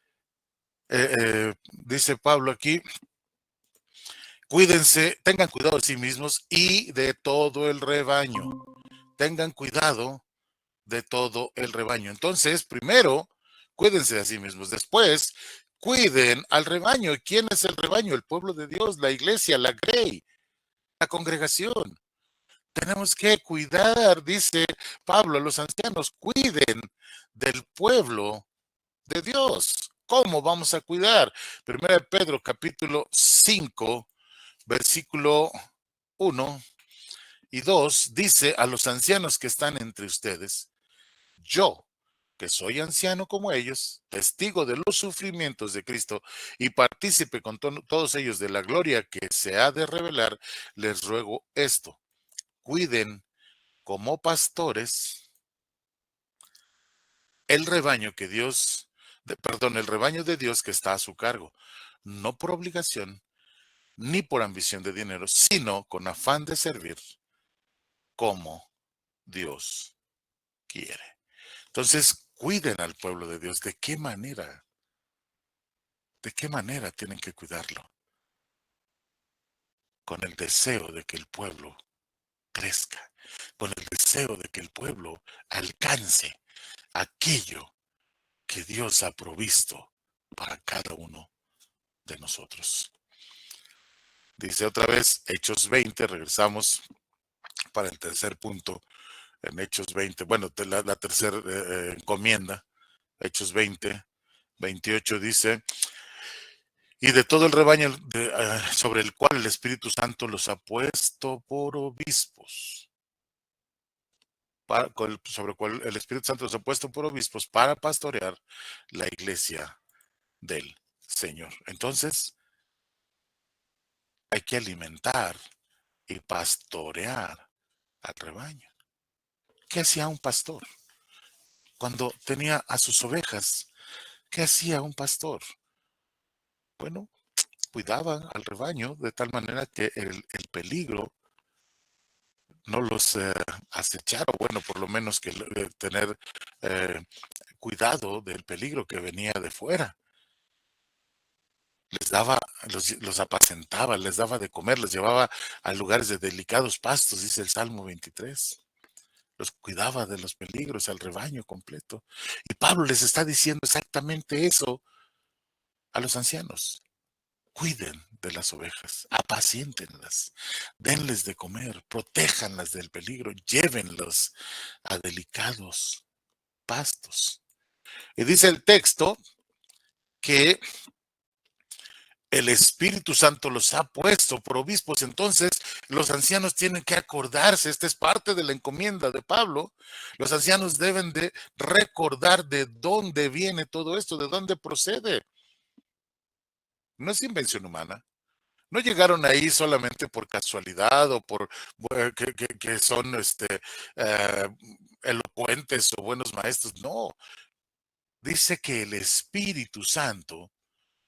Pablo aquí, cuídense, tengan cuidado de sí mismos y de todo el rebaño. Tengan cuidado de todo el rebaño. Entonces, primero, cuídense de sí mismos. Después, cuiden al rebaño. ¿Y quién es el rebaño? El pueblo de Dios, la iglesia, la grey, la congregación. Tenemos que cuidar, dice Pablo, a los ancianos, cuiden del pueblo de Dios. ¿Cómo vamos a cuidar? Primera de Pedro, capítulo 5, versículo 1 y 2, dice a los ancianos que están entre ustedes, yo, que soy anciano como ellos, testigo de los sufrimientos de Cristo y partícipe con todos ellos de la gloria que se ha de revelar, les ruego esto, cuiden como pastores el rebaño que Dios, el rebaño de Dios que está a su cargo, no por obligación ni por ambición de dinero, sino con afán de servir como Dios quiere. Entonces, cuiden al pueblo de Dios. ¿De qué manera? ¿De qué manera tienen que cuidarlo? Con el deseo de que el pueblo crezca, con el deseo de que el pueblo alcance, aquello que Dios ha provisto para cada uno de nosotros. Dice otra vez, Hechos 20, regresamos para el tercer punto, en Hechos 20, bueno, la tercera encomienda, Hechos 20, 28 dice, y de todo el rebaño sobre el cual el Espíritu Santo los ha puesto por obispos, sobre el cual el Espíritu Santo los ha puesto por obispos para pastorear la iglesia del Señor. Entonces, hay que alimentar y pastorear al rebaño. ¿Qué hacía un pastor? Cuando tenía a sus ovejas, ¿qué hacía un pastor? Bueno, cuidaba al rebaño de tal manera que el peligro no los acechara, bueno, por lo menos que tener cuidado del peligro que venía de fuera. Les daba, los apacentaba, les daba de comer, les llevaba a lugares de delicados pastos, dice el Salmo 23. Los cuidaba de los peligros, al rebaño completo. Y Pablo les está diciendo exactamente eso a los ancianos. Cuiden de las ovejas, apaciéntenlas, denles de comer, protéjanlas del peligro, llévenlos a delicados pastos. Y dice el texto que el Espíritu Santo los ha puesto por obispos. Entonces, los ancianos tienen que acordarse, esta es parte de la encomienda de Pablo, los ancianos deben de recordar de dónde viene todo esto, de dónde procede. No es invención humana. No llegaron ahí solamente por casualidad o por que son eh, elocuentes o buenos maestros. No, dice que el Espíritu Santo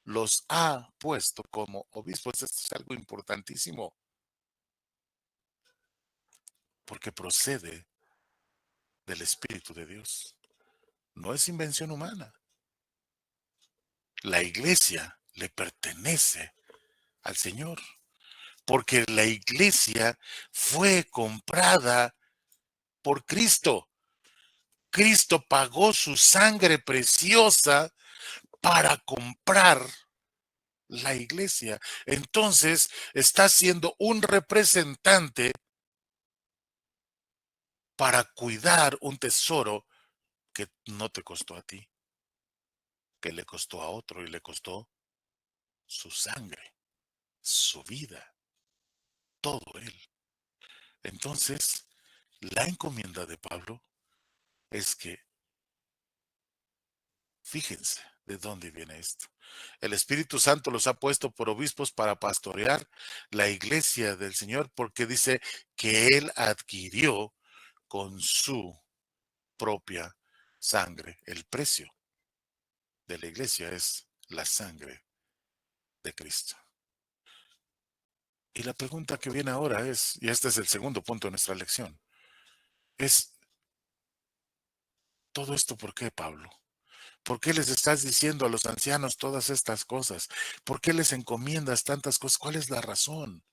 los ha puesto como obispos. Esto es algo importantísimo porque procede del Espíritu de Dios. No es invención humana. La iglesia le pertenece al Señor porque la iglesia fue comprada por Cristo. Cristo pagó su sangre preciosa para comprar la iglesia. Entonces está siendo un representante para cuidar un tesoro que no te costó a ti, que le costó a otro y le costó su sangre, su vida, todo él. Entonces, la encomienda de Pablo es que, fíjense de dónde viene esto. El Espíritu Santo los ha puesto por obispos para pastorear la iglesia del Señor, porque dice que Él adquirió con su propia sangre. El precio de la iglesia es la sangre de Cristo. Y la pregunta que viene ahora es, y este es el segundo punto de nuestra lección, es, ¿todo esto por qué, Pablo? ¿Por qué les estás diciendo a los ancianos todas estas cosas? ¿Por qué les encomiendas tantas cosas? ¿Cuál es la razón?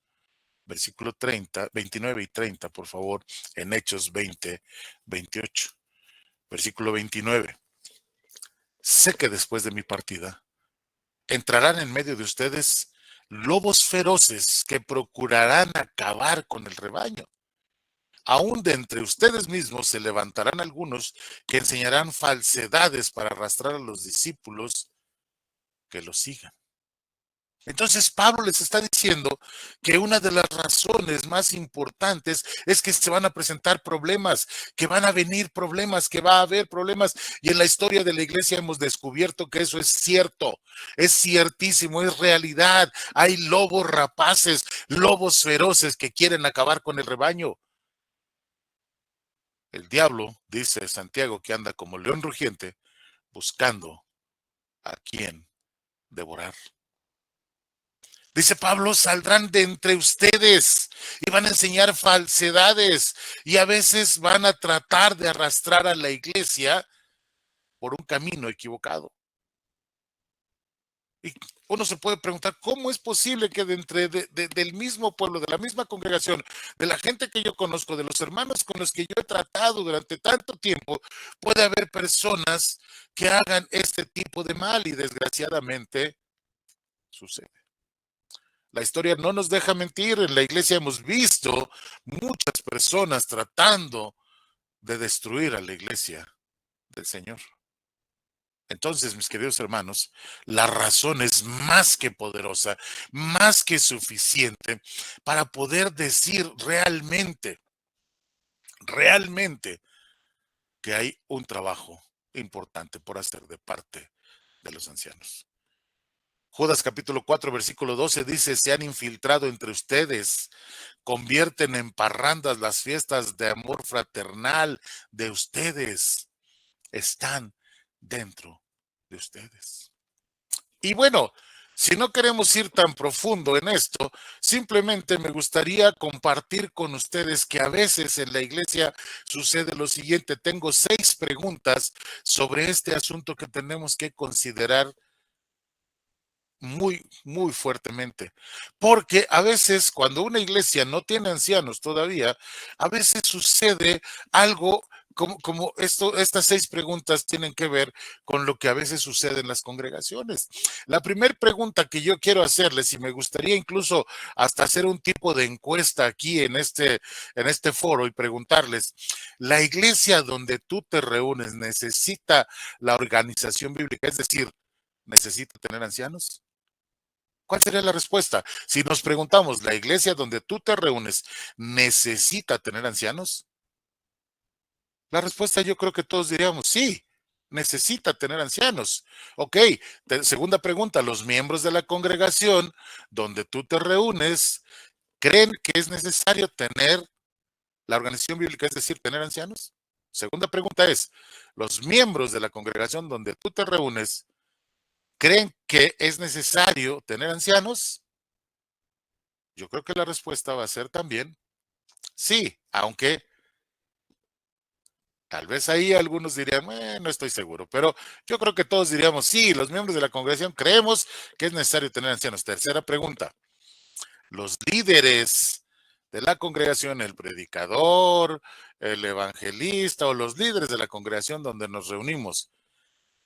Versículo 30, 29 y 30, por favor, en Hechos 20, 28. Versículo 29. Sé que después de mi partida entrarán en medio de ustedes lobos feroces que procurarán acabar con el rebaño. Aún de entre ustedes mismos se levantarán algunos que enseñarán falsedades para arrastrar a los discípulos que los sigan. Entonces Pablo les está diciendo que una de las razones más importantes es que se van a presentar problemas, que van a venir problemas, que va a haber problemas. Y en la historia de la iglesia hemos descubierto que eso es cierto, es ciertísimo, es realidad. Hay lobos rapaces, lobos feroces que quieren acabar con el rebaño. El diablo, dice Santiago, que anda como león rugiente buscando a quien devorar. Dice Pablo, saldrán de entre ustedes y van a enseñar falsedades y a veces van a tratar de arrastrar a la iglesia por un camino equivocado. Y uno se puede preguntar, ¿cómo es posible que del mismo pueblo, de la misma congregación, de la gente que yo conozco, de los hermanos con los que yo he tratado durante tanto tiempo, puede haber personas que hagan este tipo de mal? Y desgraciadamente sucede. La historia no nos deja mentir. En la iglesia hemos visto muchas personas tratando de destruir a la iglesia del Señor. Entonces, mis queridos hermanos, la razón es más que poderosa, más que suficiente para poder decir realmente que hay un trabajo importante por hacer de parte de los ancianos. Judas capítulo 4, versículo 12 dice: se han infiltrado entre ustedes, convierten en parrandas las fiestas de amor fraternal de ustedes, están dentro de ustedes. Y bueno, si no queremos ir tan profundo en esto, simplemente me gustaría compartir con ustedes que a veces en la iglesia sucede lo siguiente. Tengo 6 preguntas sobre este asunto que tenemos que considerar muy, muy fuertemente. Porque a veces cuando una iglesia no tiene ancianos todavía, a veces sucede algo como estas 6 preguntas tienen que ver con lo que a veces sucede en las congregaciones. La primera pregunta que yo quiero hacerles, y me gustaría incluso hasta hacer un tipo de encuesta aquí en este foro y preguntarles: ¿la iglesia donde tú te reúnes necesita la organización bíblica? Es decir, ¿necesita tener ancianos? ¿Cuál sería la respuesta? Si nos preguntamos, ¿la iglesia donde tú te reúnes necesita tener ancianos? La respuesta yo creo que todos diríamos sí, necesita tener ancianos. Ok, segunda pregunta, ¿los miembros de la congregación donde tú te reúnes creen que es necesario tener la organización bíblica, es decir, tener ancianos? Segunda pregunta es, ¿los miembros de la congregación donde tú te reúnes creen que es necesario tener ancianos? Yo creo que la respuesta va a ser también sí, aunque tal vez ahí algunos dirían, no estoy seguro, pero yo creo que todos diríamos sí, los miembros de la congregación creemos que es necesario tener ancianos. Tercera pregunta, los líderes de la congregación, el predicador, el evangelista o los líderes de la congregación donde nos reunimos,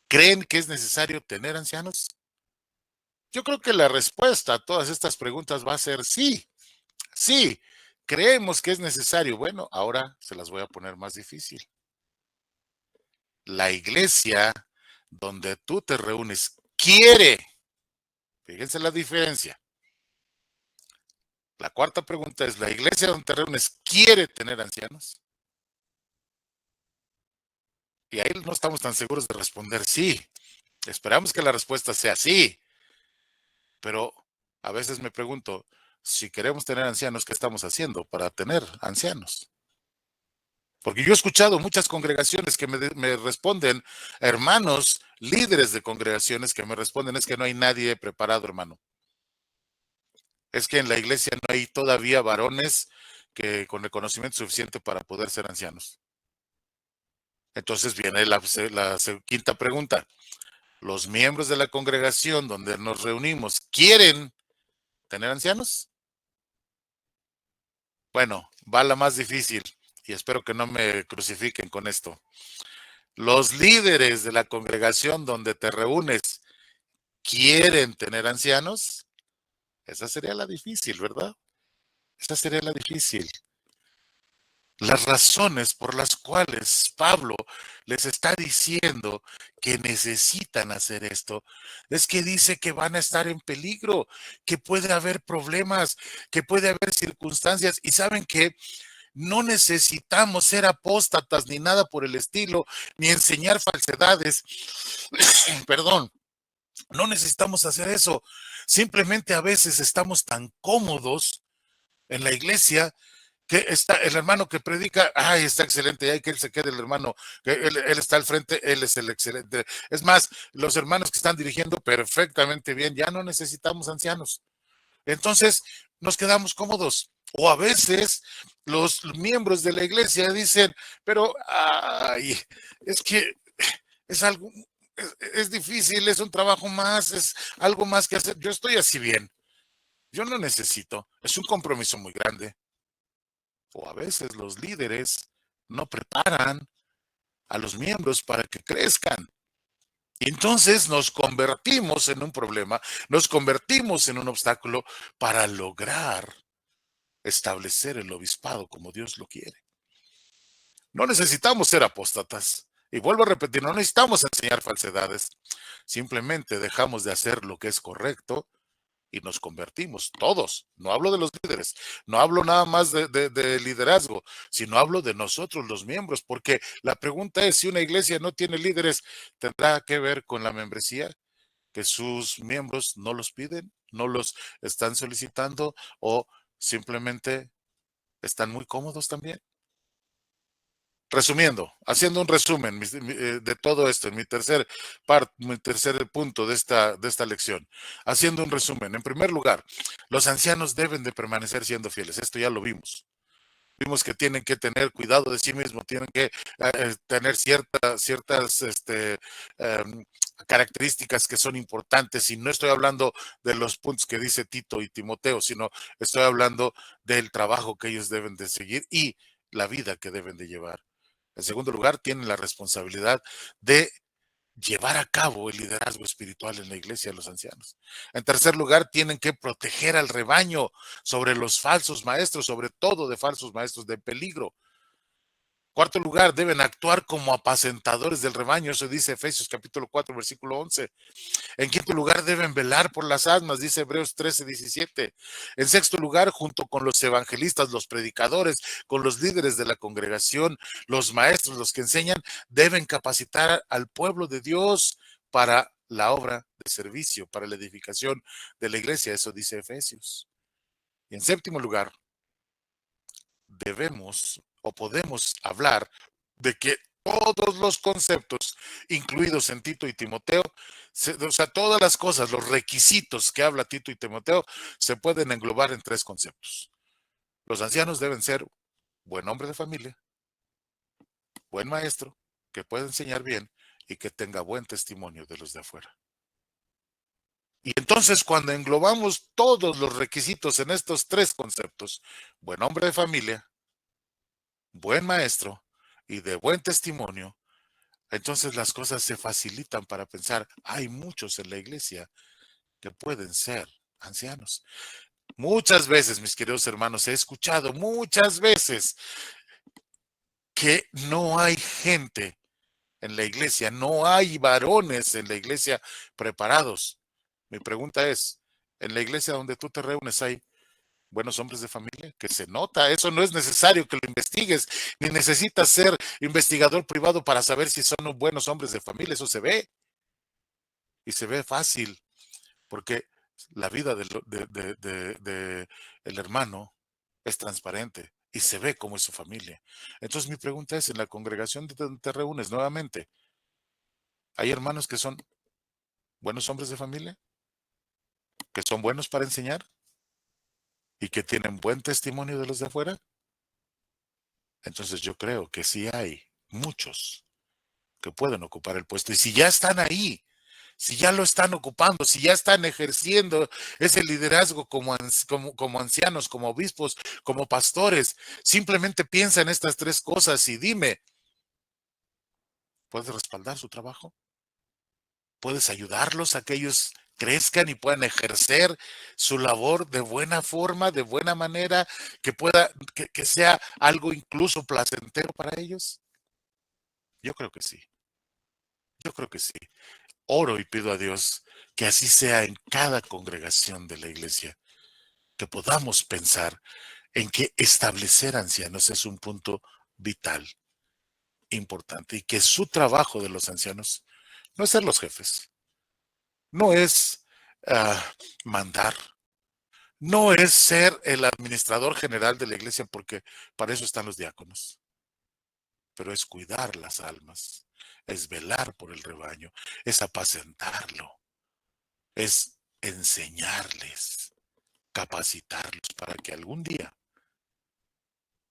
¿creen que es necesario tener ancianos? Yo creo que la respuesta a todas estas preguntas va a ser sí. Sí, creemos que es necesario. Bueno, ahora se las voy a poner más difícil. La iglesia donde tú te reúnes quiere, fíjense la diferencia. La cuarta pregunta es, ¿la iglesia donde te reúnes quiere tener ancianos? Y ahí no estamos tan seguros de responder sí. Esperamos que la respuesta sea sí. Pero a veces me pregunto, si queremos tener ancianos, ¿qué estamos haciendo para tener ancianos? Porque yo he escuchado muchas congregaciones que me responden, hermanos, líderes de congregaciones que me responden, es que no hay nadie preparado, hermano. Es que en la iglesia no hay todavía varones que con el conocimiento suficiente para poder ser ancianos. Entonces viene la quinta pregunta. ¿Los miembros de la congregación donde nos reunimos quieren tener ancianos? Bueno, va la más difícil y espero que no me crucifiquen con esto. ¿Los líderes de la congregación donde te reúnes quieren tener ancianos? Esa sería la difícil, ¿verdad? Esa sería la difícil. Las razones por las cuales Pablo les está diciendo que necesitan hacer esto es que dice que van a estar en peligro, que puede haber problemas, que puede haber circunstancias. Y saben que no necesitamos ser apóstatas ni nada por el estilo, ni enseñar falsedades. Perdón. No necesitamos hacer eso. Simplemente a veces estamos tan cómodos en la iglesia que está el hermano que predica, ay, está excelente, hay que él se quede el hermano, que él está al frente, él es el excelente. Es más, los hermanos que están dirigiendo perfectamente bien, ya no necesitamos ancianos. Entonces, nos quedamos cómodos. O a veces los miembros de la iglesia dicen, pero, ay, es que es algo, es difícil, es un trabajo más, es algo más que hacer. Yo estoy así bien. Yo no necesito. Es un compromiso muy grande. O a veces los líderes no preparan a los miembros para que crezcan. Y entonces nos convertimos en un problema, nos convertimos en un obstáculo para lograr establecer el obispado como Dios lo quiere. No necesitamos ser apóstatas. Y vuelvo a repetir, no necesitamos enseñar falsedades. Simplemente dejamos de hacer lo que es correcto y nos convertimos, todos. No hablo de los líderes, no hablo nada más de liderazgo, sino hablo de nosotros los miembros, porque la pregunta es, si una iglesia no tiene líderes, ¿tendrá que ver con la membresía? Que sus miembros no los piden, no los están solicitando o simplemente están muy cómodos también. Resumiendo, haciendo un resumen de todo esto, en mi tercer punto de esta lección, haciendo un resumen. En primer lugar, los ancianos deben de permanecer siendo fieles. Esto ya lo vimos. Vimos que tienen que tener cuidado de sí mismos, tienen que tener ciertas características que son importantes. Y no estoy hablando de los puntos que dice Tito y Timoteo, sino estoy hablando del trabajo que ellos deben de seguir y la vida que deben de llevar. En segundo lugar, tienen la responsabilidad de llevar a cabo el liderazgo espiritual en la iglesia de los ancianos. En tercer lugar, tienen que proteger al rebaño sobre los falsos maestros, sobre todo de falsos maestros de peligro. Cuarto lugar, deben actuar como apacentadores del rebaño, eso dice Efesios capítulo 4, versículo 11. En quinto lugar, deben velar por las almas, dice Hebreos 13, 17. En sexto lugar, junto con los evangelistas, los predicadores, con los líderes de la congregación, los maestros, los que enseñan, deben capacitar al pueblo de Dios para la obra de servicio, para la edificación de la iglesia, eso dice Efesios. Y en séptimo lugar, debemos o podemos hablar de que todos los conceptos incluidos en Tito y Timoteo, o sea, todas las cosas, los requisitos que habla Tito y Timoteo, se pueden englobar en tres conceptos. Los ancianos deben ser buen hombre de familia, buen maestro, que pueda enseñar bien y que tenga buen testimonio de los de afuera. Y entonces cuando englobamos todos los requisitos en estos tres conceptos, buen hombre de familia, buen maestro y de buen testimonio, entonces las cosas se facilitan para pensar, hay muchos en la iglesia que pueden ser ancianos. Muchas veces, mis queridos hermanos, he escuchado muchas veces que no hay gente en la iglesia, no hay varones en la iglesia preparados. Mi pregunta es, ¿en la iglesia donde tú te reúnes hay buenos hombres de familia? Que se nota, eso no es necesario que lo investigues, ni necesitas ser investigador privado para saber si son buenos hombres de familia, eso se ve. Y se ve fácil, porque la vida de el hermano es transparente y se ve cómo es su familia. Entonces mi pregunta es, en la congregación donde te reúnes nuevamente, ¿hay hermanos que son buenos hombres de familia? ¿Que son buenos para enseñar? ¿Y que tienen buen testimonio de los de afuera? Entonces yo creo que sí hay muchos que pueden ocupar el puesto. Y si ya están ahí, si ya lo están ocupando, si ya están ejerciendo ese liderazgo como ancianos, como obispos, como pastores, simplemente piensa en estas tres cosas y dime, ¿puedes respaldar su trabajo? ¿Puedes ayudarlos a que ellos crezcan y puedan ejercer su labor de buena forma, de buena manera, que sea algo incluso placentero para ellos? Yo creo que sí. Yo creo que sí. Oro y pido a Dios que así sea en cada congregación de la iglesia, que podamos pensar en que establecer ancianos es un punto vital, importante, y que su trabajo de los ancianos no es ser los jefes, no es mandar, no es ser el administrador general de la iglesia, porque para eso están los diáconos, pero es cuidar las almas, es velar por el rebaño, es apacentarlo, es enseñarles, capacitarlos para que algún día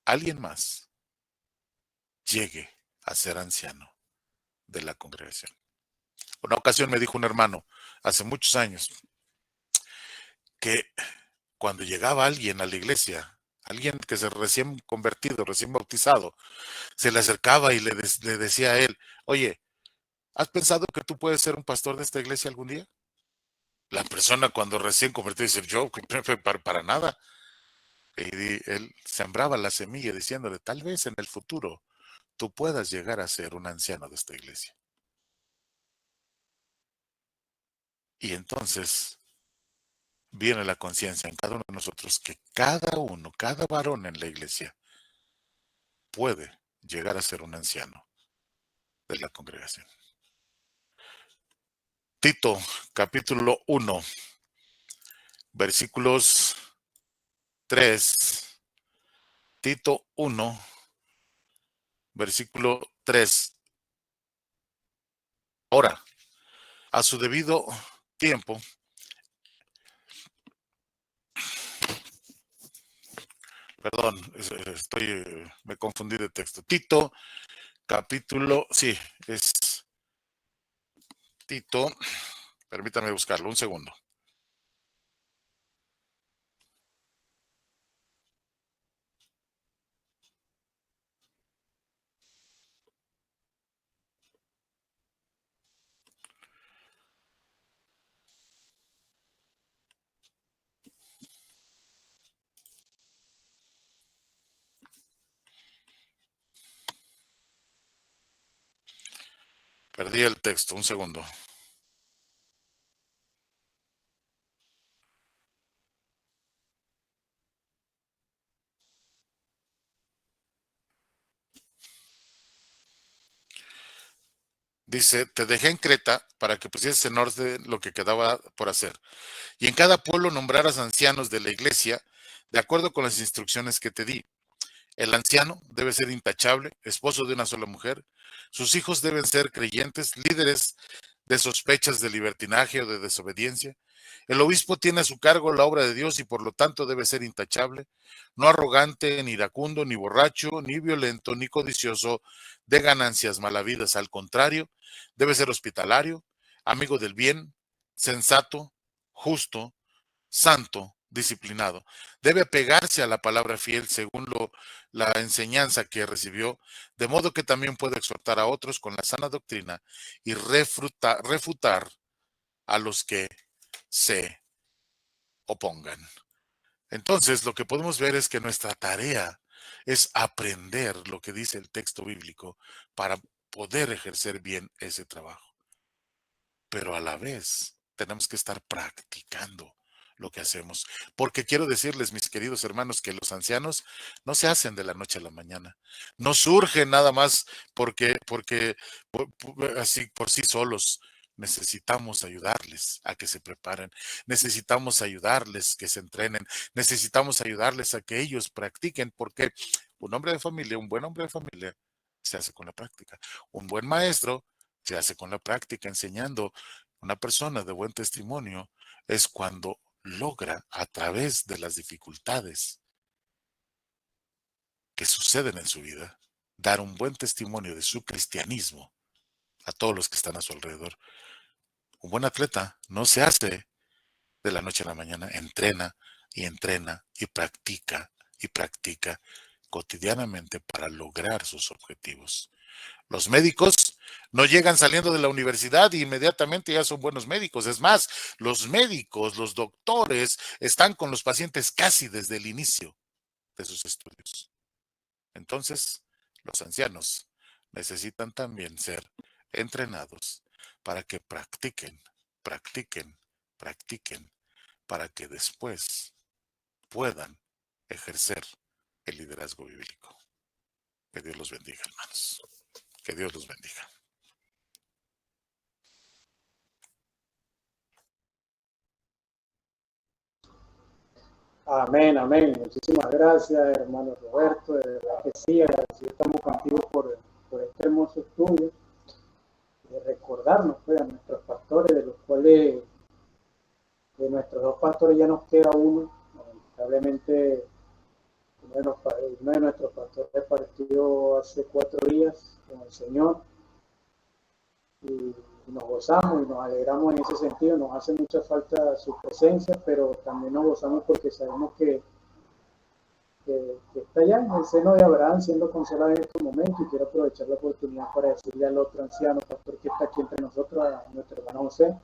alguien más llegue a ser anciano de la congregación. Una ocasión me dijo un hermano, hace muchos años, que cuando llegaba alguien a la iglesia, alguien que se recién convertido, recién bautizado, se le acercaba y le decía a él, oye, ¿has pensado que tú puedes ser un pastor de esta iglesia algún día? La persona cuando recién convertido dice, yo para nada. Y él sembraba la semilla diciéndole, tal vez en el futuro tú puedas llegar a ser un anciano de esta iglesia. Y entonces viene la conciencia en cada uno de nosotros que cada uno, cada varón en la iglesia puede llegar a ser un anciano de la congregación. Tito, capítulo 1, versículos 3. Tito 1, versículo 3. Ahora, a su debido tiempo, perdón, me confundí de texto. Tito, capítulo, sí, es Tito, permítame buscarlo, un segundo. Perdí el texto, un segundo. Dice, te dejé en Creta para que pusieses en orden lo que quedaba por hacer. Y en cada pueblo nombraras ancianos de la iglesia, de acuerdo con las instrucciones que te di. El anciano debe ser intachable, esposo de una sola mujer. Sus hijos deben ser creyentes, líderes de sospechas de libertinaje o de desobediencia. El obispo tiene a su cargo la obra de Dios y por lo tanto debe ser intachable, no arrogante, ni iracundo, ni borracho, ni violento, ni codicioso de ganancias malavidas. Al contrario, debe ser hospitalario, amigo del bien, sensato, justo, santo, disciplinado. Debe apegarse a la palabra fiel según la enseñanza que recibió, de modo que también pueda exhortar a otros con la sana doctrina y refutar a los que se opongan. Entonces, lo que podemos ver es que nuestra tarea es aprender lo que dice el texto bíblico para poder ejercer bien ese trabajo. Pero a la vez tenemos que estar practicando lo que hacemos. Porque quiero decirles, mis queridos hermanos, que los ancianos no se hacen de la noche a la mañana. No surgen nada más porque así por sí solos. Necesitamos ayudarles a que se preparen. Necesitamos ayudarles que se entrenen. Necesitamos ayudarles a que ellos practiquen, porque un hombre de familia, un buen hombre de familia, se hace con la práctica. Un buen maestro se hace con la práctica, enseñando. Una persona de buen testimonio es cuando logra, a través de las dificultades que suceden en su vida, dar un buen testimonio de su cristianismo a todos los que están a su alrededor. Un buen atleta no se hace de la noche a la mañana, entrena y practica cotidianamente para lograr sus objetivos. Los médicos no llegan saliendo de la universidad y inmediatamente ya son buenos médicos. Es más, los médicos, los doctores, están con los pacientes casi desde el inicio de sus estudios. Entonces, los ancianos necesitan también ser entrenados para que practiquen, para que después puedan ejercer el liderazgo bíblico. Que Dios los bendiga, hermanos. Que Dios los bendiga. Amén, amén. Muchísimas gracias, hermano Roberto. De verdad que sí, agradecido estamos contigo por este hermoso estudio. De recordarnos pues, a nuestros pastores, de los cuales de nuestros dos pastores ya nos queda uno. Lamentablemente, uno de nuestros pastores partió hace 4 días con el Señor. Y nos gozamos y nos alegramos en ese sentido. Nos hace mucha falta su presencia, pero también nos gozamos porque sabemos que está allá en el seno de Abraham siendo consolado en este momento, y quiero aprovechar la oportunidad para decirle al otro anciano pastor que está aquí entre nosotros, a nuestro hermano José,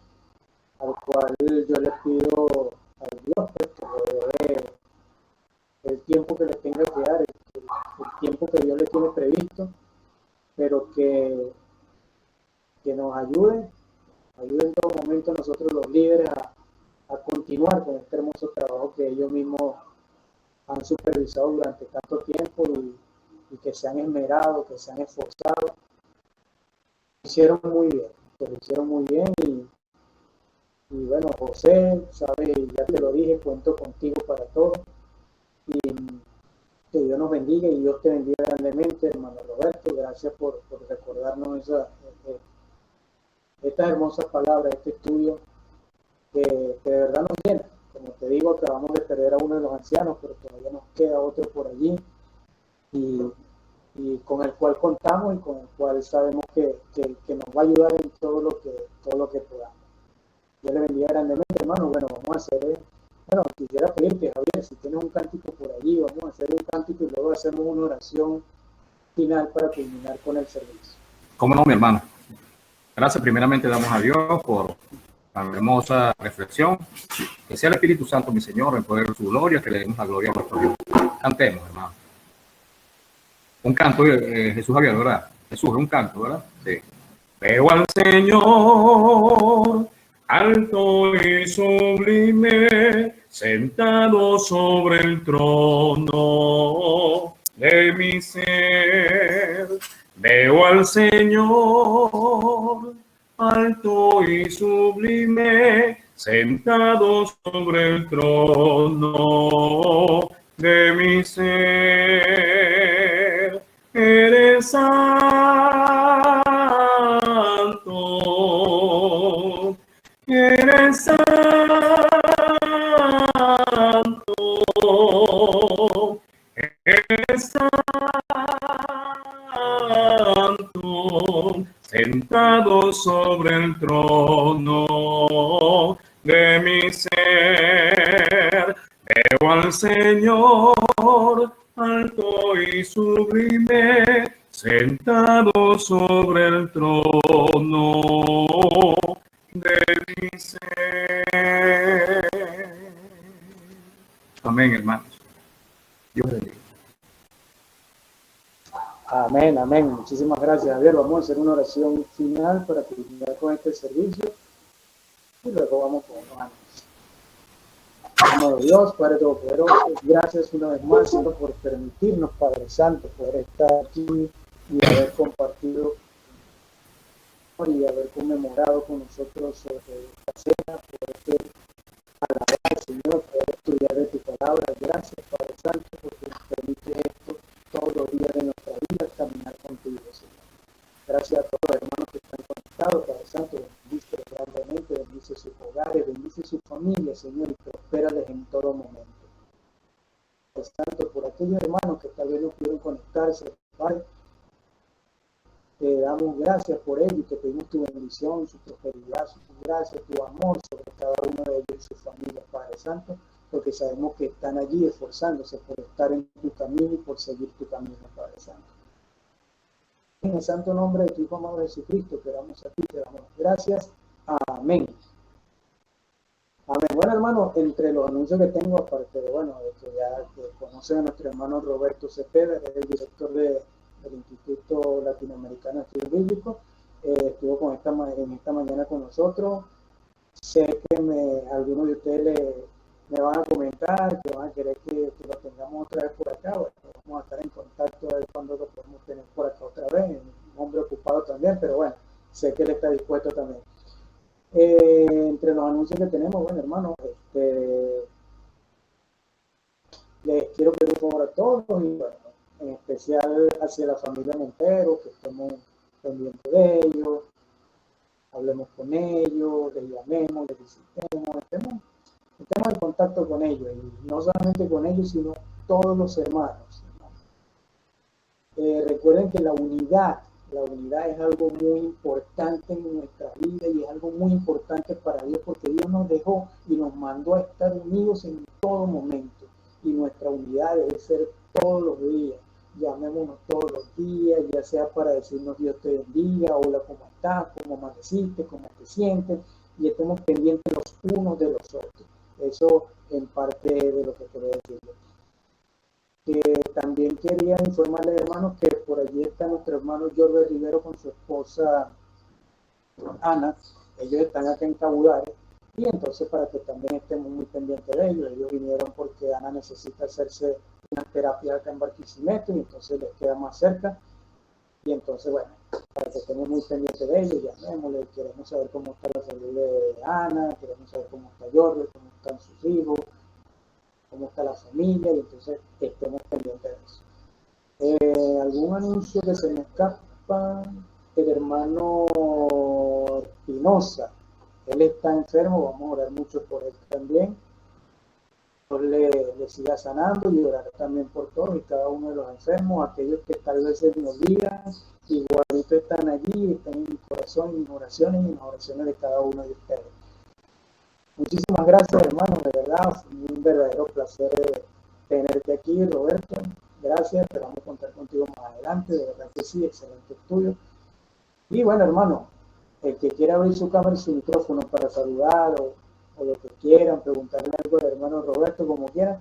al cual yo le pido a Dios pues, que le dé el tiempo que le tenga que dar, el tiempo que Dios le tiene previsto, pero que nos ayude en todo momento nosotros los líderes a continuar con este hermoso trabajo que ellos mismos han supervisado durante tanto tiempo y que se han esmerado, que se han esforzado. Lo hicieron muy bien y bueno, José, sabes, ya te lo dije, cuento contigo para todo y que Dios nos bendiga y Dios te bendiga grandemente, hermano Roberto. Gracias por recordarnos estas hermosas palabras, este estudio que de verdad nos llena. Como te digo, acabamos de perder a uno de los ancianos, pero todavía nos queda otro por allí y con el cual contamos y con el cual sabemos que nos va a ayudar en todo lo que podamos. Dios le bendiga grandemente, hermano. Bueno, vamos a hacer, quisiera pedirte, Javier, si tienes un cántico por allí, vamos a hacer un cántico y luego hacemos una oración final para culminar con el servicio. ¿Cómo no, mi hermano? Gracias, primeramente damos a Dios por la hermosa reflexión. Que sea el Espíritu Santo, mi Señor, en poder de su gloria, que le demos la gloria a nuestro Dios. Cantemos, hermano. Un canto, Jesús Javier, ¿verdad? Jesús, es un canto, ¿verdad? Sí. Veo al Señor, alto y sublime, sentado sobre el trono de mi ser. Veo al Señor, alto y sublime, sentado sobre el trono de mi ser. Eres santo, eres santo, eres santo, sentado sobre el trono de mi ser. Veo al Señor, alto y sublime, sentado sobre el trono de mi ser. Amén, hermanos. Dios bendiga. Amén, amén. Muchísimas gracias, Javier. Vamos a hacer una oración final para terminar con este servicio y luego vamos con los ánimos. Amado Dios, Padre Todopoderoso, gracias una vez más, Señor, por permitirnos, Padre Santo, poder estar aquí y haber compartido y haber conmemorado con nosotros sobre esta cena, poder alabar, Señor, poder estudiar de tu palabra. Gracias, Padre Santo, porque nos permite esto todos los días de nuestra vida, caminar contigo, Señor. Gracias a todos los hermanos que están conectados, Padre Santo. Bendice grandemente, bendice sus hogares, bendice su familia, Señor, y prospérales en todo momento. Padre Santo, por aquellos hermanos que tal vez no pudieron conectarse, Padre, te damos gracias por ello y te pedimos tu bendición, su prosperidad, su gracia, tu amor sobre cada uno de ellos y su familia, Padre Santo, porque sabemos que están allí esforzándose por estar en tu camino y por seguir tu camino, Padre Santo. En el santo nombre de tu Hijo amado Jesucristo, que damos a ti, te damos gracias. Amén. Amén. Bueno, hermano, entre los anuncios que tengo, aparte de, de que ya conocen a nuestro hermano Roberto Cepeda, que es el director del Instituto Latinoamericano de Estudios Bíblicos, estuvo en esta mañana con nosotros. Sé que algunos de ustedes me van a comentar, que van a querer que lo tengamos otra vez por acá. Bueno, vamos a estar en contacto a ver cuándo lo podemos tener por acá otra vez. Un hombre ocupado también, pero bueno, sé que él está dispuesto también. Entre los anuncios que tenemos, bueno, hermano, les quiero pedir un favor a todos, y bueno, en especial hacia la familia Montero, que estemos pendientes de ellos, hablemos con ellos, les llamemos, les visitemos, estemos en contacto con ellos, y no solamente con ellos, sino todos los hermanos. Recuerden que la unidad La unidad es algo muy importante en nuestra vida y es algo muy importante para Dios, porque Dios nos dejó y nos mandó a estar unidos en todo momento. Y nuestra unidad debe ser todos los días. Llamémonos todos los días, ya sea para decirnos Dios te bendiga, hola, ¿cómo estás? ¿Cómo amaneciste? ¿Cómo te sientes? Y estemos pendientes los unos de los otros. Eso en parte de lo que quería decirles. También quería informarles, hermanos, que por allí está nuestro hermano Jorge Rivero con su esposa Ana. Ellos están acá en Cabudare, y entonces para que también estemos muy pendientes de ellos vinieron porque Ana necesita hacerse una terapia acá en Barquisimeto y entonces les queda más cerca. Y entonces, bueno, para que estemos muy pendientes de ellos, llamémosle, queremos saber cómo está la salud de Ana, queremos saber cómo está Jorge, cómo están sus hijos, cómo está la familia, y entonces estemos pendientes de eso. ¿Algún anuncio que se me escapa? El hermano Espinosa, él está enfermo, vamos a orar mucho por él también. Dios le siga sanando y orar también por todos y cada uno de los enfermos, aquellos que tal vez se me olvidan, igualito están allí, están en mi corazón, en mis oraciones y en las oraciones de cada uno de ustedes. Muchísimas gracias, hermano, de verdad, un verdadero placer tenerte aquí, Roberto. Gracias, esperamos contar contigo más adelante, de verdad que sí, excelente estudio. Y bueno, hermano, el que quiera abrir su cámara y su micrófono para saludar o lo que quieran, preguntarle algo al hermano Roberto, como quieran,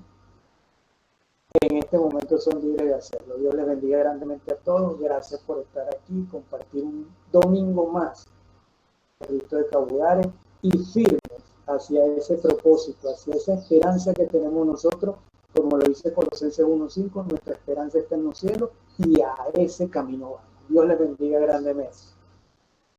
en este momento son libres de hacerlo. Dios les bendiga grandemente a todos. Gracias por estar aquí, compartir un domingo más el Cristo de Cabudare y firmes hacia ese propósito, hacia esa esperanza que tenemos nosotros, como lo dice Colosenses 1:5, nuestra esperanza está en los cielos y a ese camino vamos. Dios les bendiga grandemente.